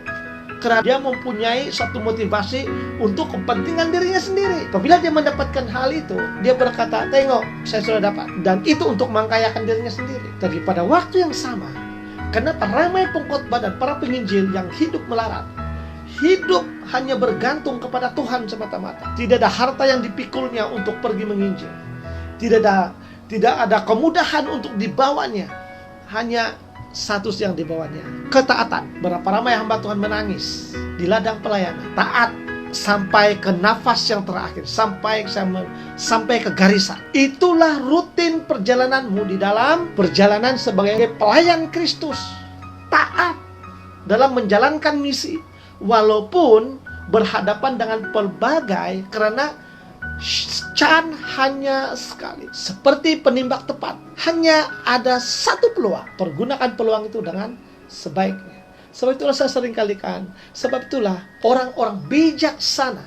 Karena dia mempunyai satu motivasi untuk kepentingan dirinya sendiri. Apabila dia mendapatkan hal itu, dia berkata, tengok, saya sudah dapat. Dan itu untuk mengkayakan dirinya sendiri. Tapi pada waktu yang sama, kenapa ramai pengkhotbah dan para penginjil yang hidup melarat, hidup hanya bergantung kepada Tuhan semata-mata. Tidak ada harta yang dipikulnya untuk pergi menginjil. Tidak ada kemudahan untuk dibawanya. Hanya satu yang dibawanya, ketaatan. Berapa ramai hamba Tuhan menangis di ladang pelayanan, taat sampai ke nafas yang terakhir, sampai ke garisan. Itulah rutin perjalananmu di dalam perjalanan sebagai pelayan Kristus. Taat dalam menjalankan misi, walaupun berhadapan dengan pelbagai, karena can hanya sekali. Seperti penimbak tepat, hanya ada satu peluang. Pergunakan peluang itu dengan sebaiknya. Sebab itulah saya sering kalikan, sebab itulah orang-orang bijaksana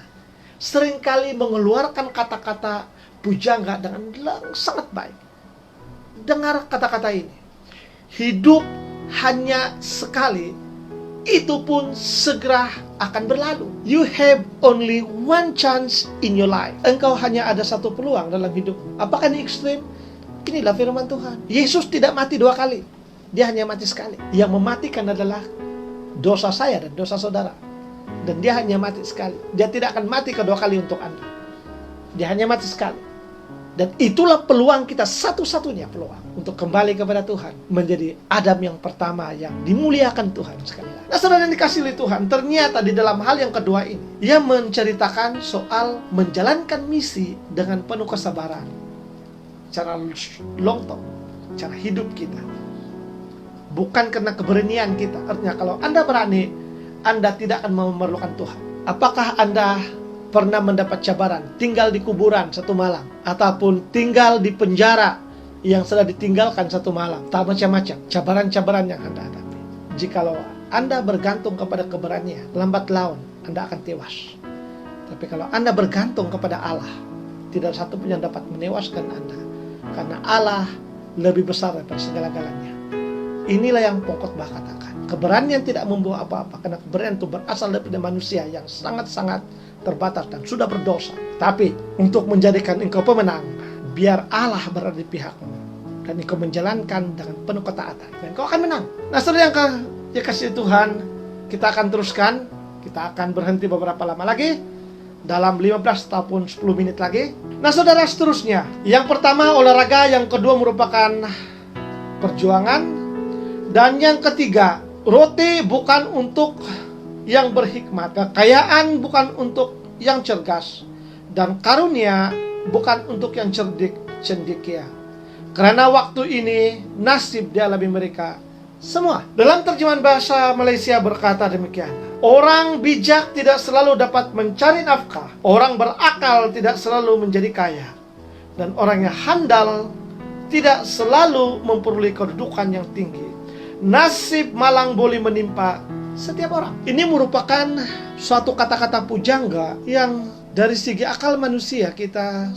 seringkali mengeluarkan kata-kata pujangga dengan sangat baik. Dengar kata-kata ini. Hidup hanya sekali, itu pun segera akan berlalu. You have only one chance in your life. Engkau hanya ada satu peluang dalam hidup. Apakah ini ekstrim? Inilah firman Tuhan. Yesus tidak mati 2 kali. Dia hanya mati sekali. Yang mematikan adalah dosa saya dan dosa saudara. Dan dia hanya mati sekali. Dia tidak akan mati kedua kali untuk Anda. Dia hanya mati sekali. Dan itulah peluang kita, satu-satunya peluang untuk kembali kepada Tuhan, menjadi Adam yang pertama yang dimuliakan Tuhan sekali lagi. Nah, saudara yang dikasihi oleh Tuhan, ternyata di dalam hal yang kedua ini, ia menceritakan soal menjalankan misi dengan penuh kesabaran. Cara long term, cara hidup kita. Bukan karena keberanian kita. Artinya kalau Anda berani, Anda tidak akan memerlukan Tuhan. Apakah Anda pernah mendapat cabaran, tinggal di kuburan 1 malam, ataupun tinggal di penjara yang sudah ditinggalkan 1 malam? Tak macam-macam cabaran-cabaran yang Anda hadapi. Jikalau Anda bergantung kepada keberanian, lambat laun Anda akan tewas. Tapi kalau Anda bergantung kepada Allah, tidak satu pun yang dapat menewaskan Anda, karena Allah lebih besar daripada segala-galanya. Inilah yang pokok bah katakan. Keberanian tidak membawa apa-apa, karena keberanian itu berasal dari manusia yang sangat-sangat terbatas dan sudah berdosa. Tapi untuk menjadikan engkau pemenang, biar Allah berada di pihakmu dan engkau menjalankan dengan penuh ketaatan, dan engkau akan menang. Nah, saudara yang dikasihi Tuhan, kita akan teruskan. Kita akan berhenti beberapa lama lagi, dalam 15 ataupun 10 menit lagi. Nah, saudara, seterusnya, yang pertama olahraga, yang kedua merupakan perjuangan, dan yang ketiga, roti bukan untuk yang berhikmat, kekayaan bukan untuk yang cergas, dan karunia bukan untuk yang cerdik cendekia. Karena waktu ini nasib dialami mereka semua. Dalam terjemahan bahasa Malaysia berkata demikian: orang bijak tidak selalu dapat mencari nafkah, orang berakal tidak selalu menjadi kaya, dan orang yang handal tidak selalu memperoleh kedudukan yang tinggi. Nasib malang boleh menimpa setiap orang. Ini merupakan suatu kata-kata pujangga yang dari segi akal manusia kita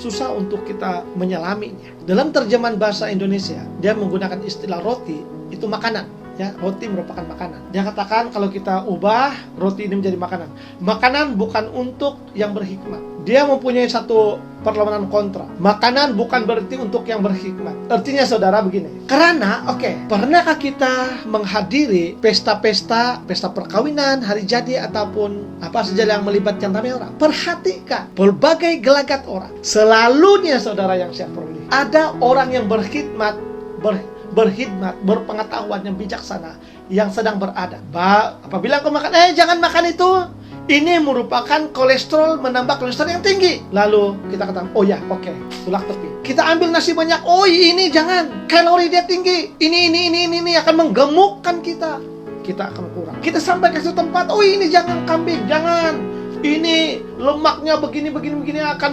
susah untuk kita menyelaminya. Dalam terjemahan bahasa Indonesia, dia menggunakan istilah roti, itu makanan. Ya, roti merupakan makanan. Dia katakan kalau kita ubah roti ini menjadi makanan. Makanan bukan untuk yang berhikmat. Dia mempunyai satu perlawanan kontra. Makanan bukan berarti untuk yang berhikmat. Artinya saudara begini. Karena, pernahkah kita menghadiri pesta-pesta, pesta perkawinan, hari jadi, ataupun apa saja yang melibatkan ramai orang? Perhatikan, berbagai gelagat orang. Selalunya saudara yang saya peroleh, ada orang yang berkhidmat, berpengetahuan, yang bijaksana, yang sedang berada. Apabila kau makan, jangan makan itu. Ini merupakan kolesterol, menambah kolesterol yang tinggi. Lalu kita katakan, tulak tepi. Kita ambil nasi banyak, ini jangan, kalori dia tinggi. Ini akan menggemukkan kita. Kita akan kurang. Kita sampai ke suatu tempat, ini jangan kambing, jangan. Ini lemaknya begini akan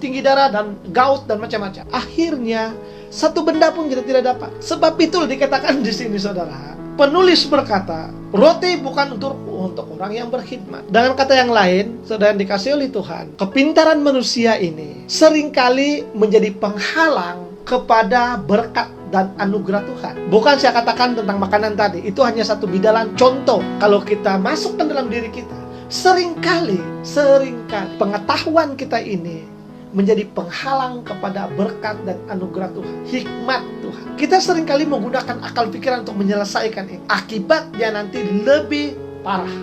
tinggi darah dan gout dan macam-macam. Akhirnya satu benda pun kita tidak dapat. Sebab itu dikatakan di sini saudara, penulis berkata, roti bukan untuk orang yang berkhidmat. Dengan kata yang lain, saudara yang dikasihi oleh Tuhan, kepintaran manusia ini seringkali menjadi penghalang kepada berkat dan anugerah Tuhan. Bukan saya katakan tentang makanan tadi, itu hanya satu bidalan contoh. Kalau kita masukkan dalam diri kita, seringkali pengetahuan kita ini menjadi penghalang kepada berkat dan anugerah Tuhan, hikmat Tuhan. Kita seringkali menggunakan akal pikiran untuk menyelesaikan ini. Akibatnya nanti lebih parah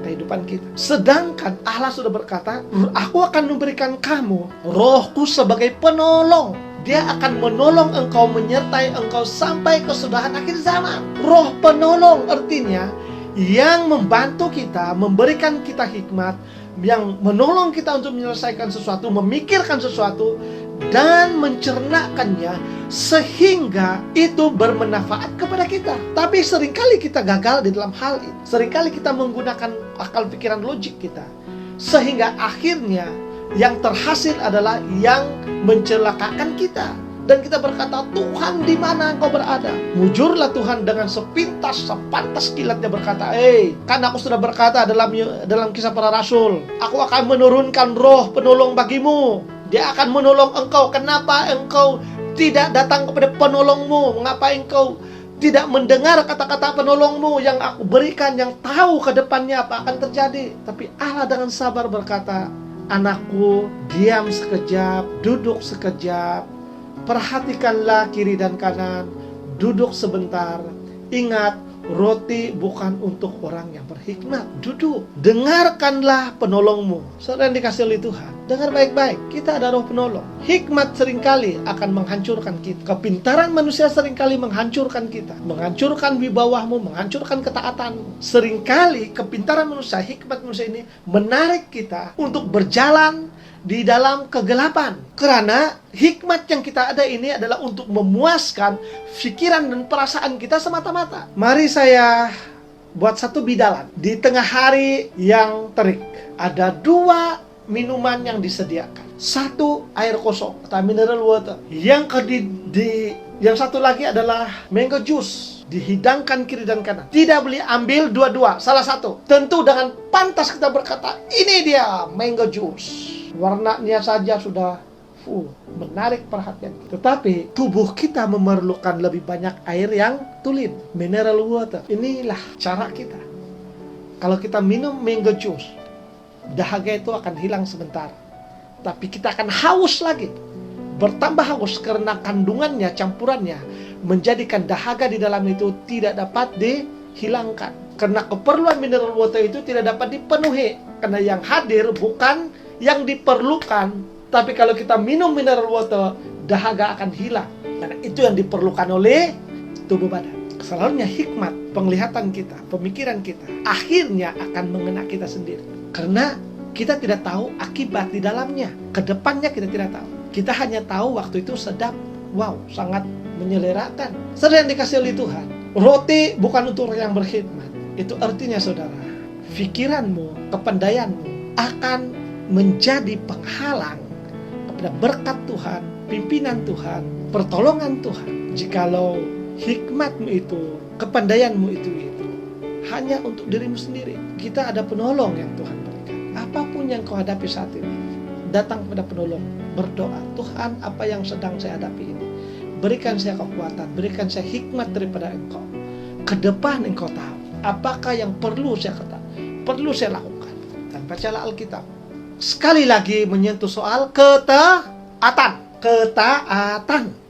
kehidupan kita. Sedangkan Allah sudah berkata, aku akan memberikan kamu rohku sebagai penolong. Dia akan menolong engkau, menyertai engkau sampai kesudahan akhir zaman. Roh penolong artinya yang membantu kita, memberikan kita hikmat, yang menolong kita untuk menyelesaikan sesuatu, memikirkan sesuatu, dan mencernakannya sehingga itu bermanfaat kepada kita. Tapi seringkali kita gagal di dalam hal ini. Seringkali kita menggunakan akal pikiran logik kita, sehingga akhirnya yang terhasil adalah yang mencelakakan kita. Dan kita berkata, Tuhan, di mana Engkau berada? Mujurlah Tuhan dengan sepintas, sepantas kilatnya berkata, kan aku sudah berkata dalam Kisah Para Rasul, aku akan menurunkan roh penolong bagimu. Dia akan menolong engkau. Kenapa engkau tidak datang kepada penolongmu? Mengapa engkau tidak mendengar kata-kata penolongmu yang aku berikan, yang tahu ke depannya apa akan terjadi? Tapi Allah dengan sabar berkata, anakku, diam sekejap, duduk sekejap, perhatikanlah kiri dan kanan, duduk sebentar. Ingat, roti bukan untuk orang yang berhikmat. Duduk, dengarkanlah penolongmu. Saudara yang dikasihi oleh Tuhan, dengar baik-baik, kita ada roh penolong. Hikmat seringkali akan menghancurkan kita. Kepintaran manusia seringkali menghancurkan kita, menghancurkan wibawahmu, menghancurkan ketaatanmu. Seringkali kepintaran manusia, hikmat manusia ini menarik kita untuk berjalan di dalam kegelapan. Karena hikmat yang kita ada ini adalah untuk memuaskan pikiran dan perasaan kita semata-mata. Mari saya buat satu bidalan. Di tengah hari yang terik, ada 2 minuman yang disediakan. Satu, air kosong atau mineral water. Yang satu lagi adalah mango juice. Dihidangkan kiri dan kanan. Tidak boleh ambil dua-dua, salah satu. Tentu dengan pantas kita berkata, ini dia mango juice. Warnanya saja sudah menarik perhatian. Tetapi tubuh kita memerlukan lebih banyak air yang tulen, mineral water. Inilah cara kita. Kalau kita minum mango juice, dahaga itu akan hilang sebentar. Tapi kita akan haus lagi. Bertambah haus karena kandungannya, campurannya menjadikan dahaga di dalam itu tidak dapat dihilangkan. Karena keperluan mineral water itu tidak dapat dipenuhi. Karena yang hadir bukan yang diperlukan. Tapi kalau kita minum mineral water, dahaga akan hilang. Karena itu yang diperlukan oleh tubuh badan. Selalunya hikmat, penglihatan kita, pemikiran kita, akhirnya akan mengena kita sendiri. Karena kita tidak tahu akibat di dalamnya. Kedepannya kita tidak tahu. Kita hanya tahu waktu itu sedap. Wow, sangat menyelerakan. Saudara yang dikasihi oleh Tuhan, roti bukan untuk orang yang berkhidmat. Itu artinya saudara, pikiranmu, kepandaianmu akan menjadi penghalang kepada berkat Tuhan, pimpinan Tuhan, pertolongan Tuhan. Jikalau hikmatmu itu, kepandaianmu itu hanya untuk dirimu sendiri. Kita ada penolong yang Tuhan berikan. Apapun yang kau hadapi saat ini, datang kepada penolong, berdoa, Tuhan, apa yang sedang saya hadapi ini, berikan saya kekuatan, berikan saya hikmat daripada Engkau. Ke depan Engkau tahu apakah yang perlu saya lakukan. Dan bacalah Alkitab. Sekali lagi menyentuh soal ketaatan,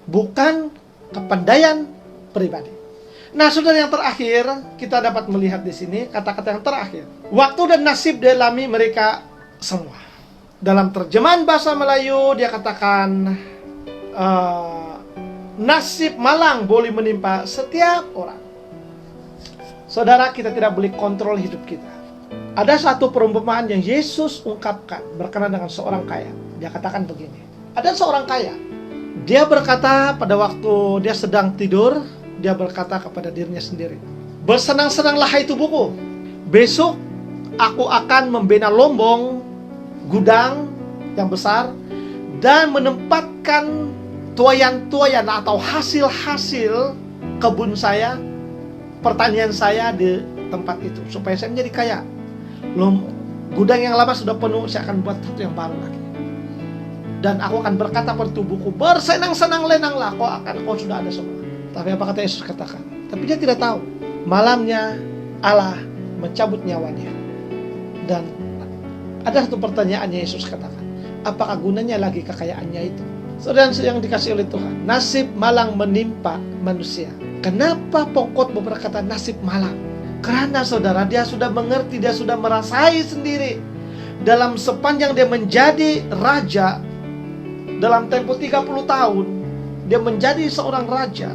bukan kepandaian pribadi. Nah, saudara yang terakhir, kita dapat melihat di sini kata-kata yang terakhir. Waktu dan nasib dialami mereka semua. Dalam terjemahan bahasa Melayu dia katakan nasib malang boleh menimpa setiap orang. Saudara, kita tidak boleh kontrol hidup kita. Ada satu perumpamaan yang Yesus ungkapkan berkenaan dengan seorang kaya. Dia katakan begini. Ada seorang kaya. Dia berkata pada waktu dia sedang tidur, dia berkata kepada dirinya sendiri, bersenang-senanglah hai tubuhku. Besok aku akan membina lombong, gudang yang besar, dan menempatkan tuayan-tuayan atau hasil-hasil kebun saya, pertanian saya di tempat itu, supaya saya menjadi kaya. Gudang yang lama sudah penuh, saya akan buat satu yang baru lagi. Dan aku akan berkata pada tubuhku, bersenang-senang lenanglah, kau sudah ada semua. Tapi apa kata Yesus katakan? Tapi dia tidak tahu. Malamnya Allah mencabut nyawanya. Dan ada satu pertanyaan yang Yesus katakan, apakah gunanya lagi kekayaannya itu? Saudara yang dikasihi oleh Tuhan, nasib malang menimpa manusia. Kenapa pokok berkata nasib malang? Karena saudara, dia sudah mengerti, dia sudah merasai sendiri. Dalam sepanjang dia menjadi raja, dalam tempo 30 tahun, dia menjadi seorang raja.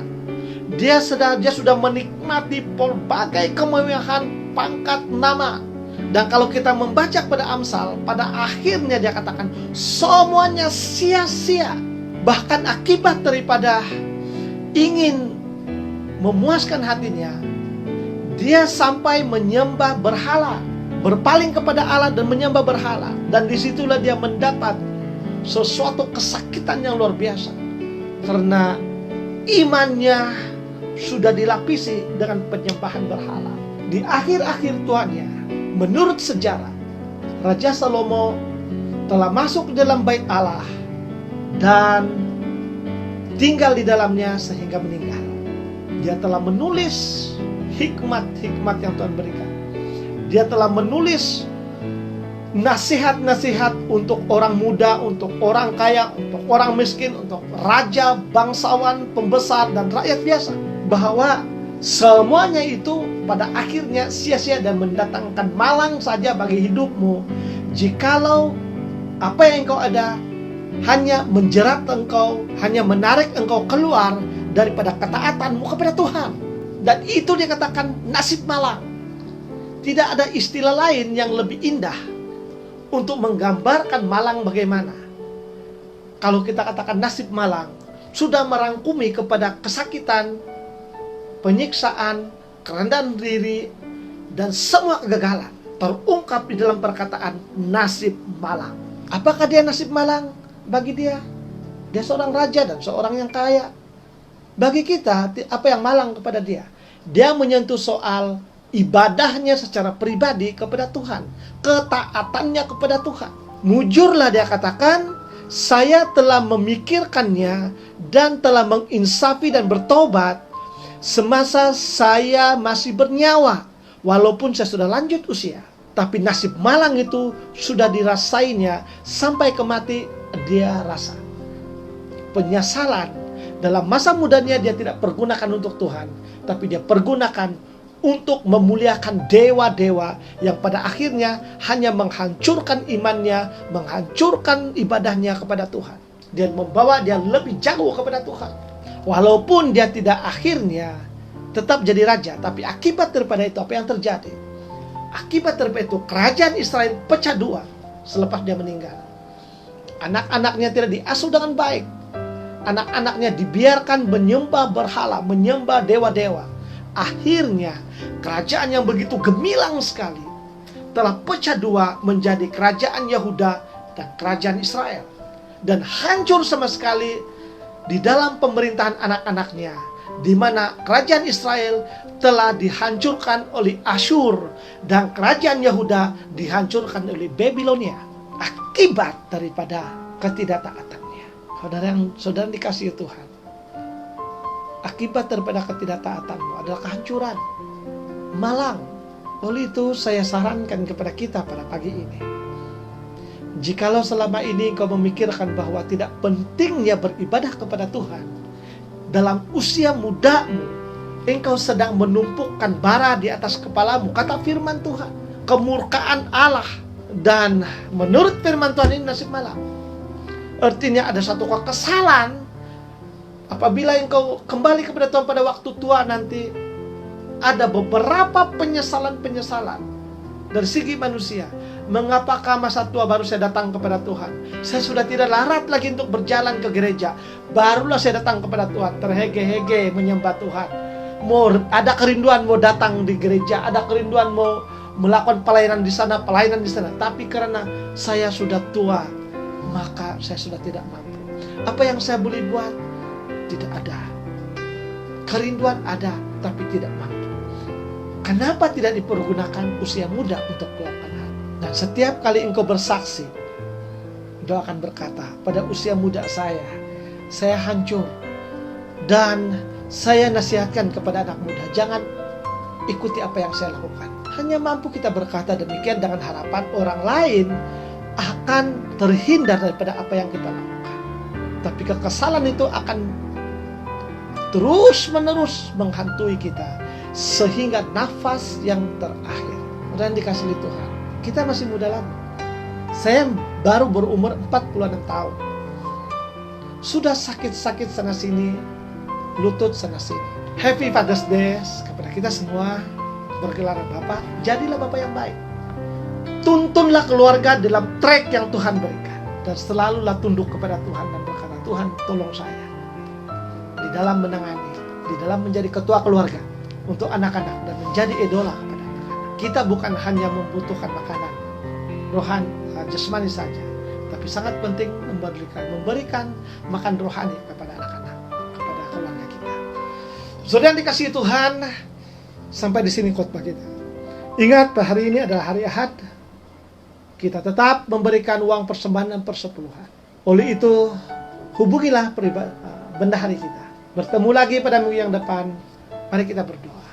Dia sudah menikmati berbagai kemewahan, pangkat, nama. Dan kalau kita membaca pada Amsal, pada akhirnya dia katakan, semuanya sia-sia. Bahkan akibat daripada ingin memuaskan hatinya, dia sampai menyembah berhala, berpaling kepada Allah dan menyembah berhala. Dan disitulah dia mendapat sesuatu kesakitan yang luar biasa, karena imannya sudah dilapisi dengan penyembahan berhala. Di akhir-akhir tuanya, menurut sejarah, Raja Salomo telah masuk ke dalam bait Allah dan tinggal di dalamnya sehingga meninggal. Dia telah menulis hikmat-hikmat yang Tuhan berikan. Dia telah menulis nasihat-nasihat untuk orang muda, untuk orang kaya, untuk orang miskin, untuk raja, bangsawan, pembesar, dan rakyat biasa. Bahwa semuanya itu pada akhirnya sia-sia dan mendatangkan malang saja bagi hidupmu, jikalau apa yang engkau ada hanya menjerat engkau, hanya menarik engkau keluar daripada ketaatanmu kepada Tuhan. Dan itu dia katakan nasib malang. Tidak ada istilah lain yang lebih indah untuk menggambarkan malang bagaimana. Kalau kita katakan nasib malang, sudah merangkumi kepada kesakitan, penyiksaan, kerendahan diri, dan semua kegagalan terungkap di dalam perkataan nasib malang. Apakah dia nasib malang bagi dia? Dia seorang raja dan seorang yang kaya. Bagi kita, apa yang malang kepada dia? Dia menyentuh soal ibadahnya secara pribadi kepada Tuhan, ketaatannya kepada Tuhan. Mujurlah dia katakan, saya telah memikirkannya dan telah menginsafi dan bertobat semasa saya masih bernyawa, walaupun saya sudah lanjut usia. Tapi nasib malang itu sudah dirasainya sampai ke mati. Dia rasa penyesalan. Dalam masa mudanya dia tidak pergunakan untuk Tuhan, tapi dia pergunakan untuk memuliakan dewa-dewa yang pada akhirnya hanya menghancurkan imannya, menghancurkan ibadahnya kepada Tuhan, dan membawa dia lebih jauh kepada Tuhan. Walaupun dia tidak akhirnya tetap jadi raja, tapi akibat daripada itu apa yang terjadi? Akibat daripada itu kerajaan Israel pecah dua selepas dia meninggal. Anak-anaknya tidak diasuh dengan baik. Anak-anaknya dibiarkan menyembah berhala, menyembah dewa-dewa. Akhirnya kerajaan yang begitu gemilang sekali telah pecah dua menjadi kerajaan Yehuda dan kerajaan Israel. Dan hancur sama sekali di dalam pemerintahan anak-anaknya, di mana kerajaan Israel telah dihancurkan oleh Asyur dan kerajaan Yehuda dihancurkan oleh Babilonia. Akibat daripada ketidaktaatannya. Saudara dikasihi Tuhan, akibat daripada ketidaktaatanmu adalah kehancuran, malang. Oleh itu saya sarankan kepada kita pada pagi ini, jikalau selama ini kau memikirkan bahwa tidak pentingnya beribadah kepada Tuhan, dalam usia mudamu engkau sedang menumpukan bara di atas kepalamu, kata firman Tuhan, kemurkaan Allah. Dan menurut firman Tuhan ini nasib malang. Artinya ada satu kekesalan. Apabila engkau kembali kepada Tuhan pada waktu tua nanti, ada beberapa penyesalan-penyesalan dari segi manusia. Mengapakah masa tua baru saya datang kepada Tuhan? Saya sudah tidak larat lagi untuk berjalan ke gereja. Barulah saya datang kepada Tuhan, terhege-hege menyembah Tuhan. Ada kerinduan mau datang di gereja, ada kerinduan mau melakukan pelayanan di sana, pelayanan di sana. Tapi karena saya sudah tua, maka saya sudah tidak mampu. Apa yang saya boleh buat? Tidak ada. Kerinduan ada, tapi tidak mampu. Kenapa tidak dipergunakan usia muda untuk melakukan hal? Dan setiap kali engkau bersaksi, engkau akan berkata, pada usia muda saya hancur. Dan saya nasihatkan kepada anak muda, jangan ikuti apa yang saya lakukan. Hanya mampu kita berkata demikian dengan harapan orang lain akan terhindar daripada apa yang kita lakukan. Tapi kekesalan itu akan terus-menerus menghantui kita sehingga nafas yang terakhir. Dan dikasih Tuhan, kita masih muda lagi. Saya baru berumur 46 tahun. Sudah sakit-sakit sana sini, lutut sana sini. Happy Father's Day kepada kita semua. Bergelar Bapak, jadilah Bapak yang baik. Tuntunlah keluarga dalam track yang Tuhan berikan. Dan selalulah tunduk kepada Tuhan dan berkata, Tuhan tolong saya di dalam menangani, di dalam menjadi ketua keluarga untuk anak-anak dan menjadi idola kepada anak-anak. Kita bukan hanya membutuhkan makanan rohani, jasmani saja, tapi sangat penting memberikan makan rohani kepada anak-anak, kepada keluarga kita. Saudara yang dikasihi Tuhan, sampai di sini khotbah kita. Ingat, hari ini adalah hari Ahad. Kita tetap memberikan uang persembahan dan persepuluhan. Oleh itu, hubungilah bendahari kita. Bertemu lagi pada minggu yang depan. Mari kita berdoa.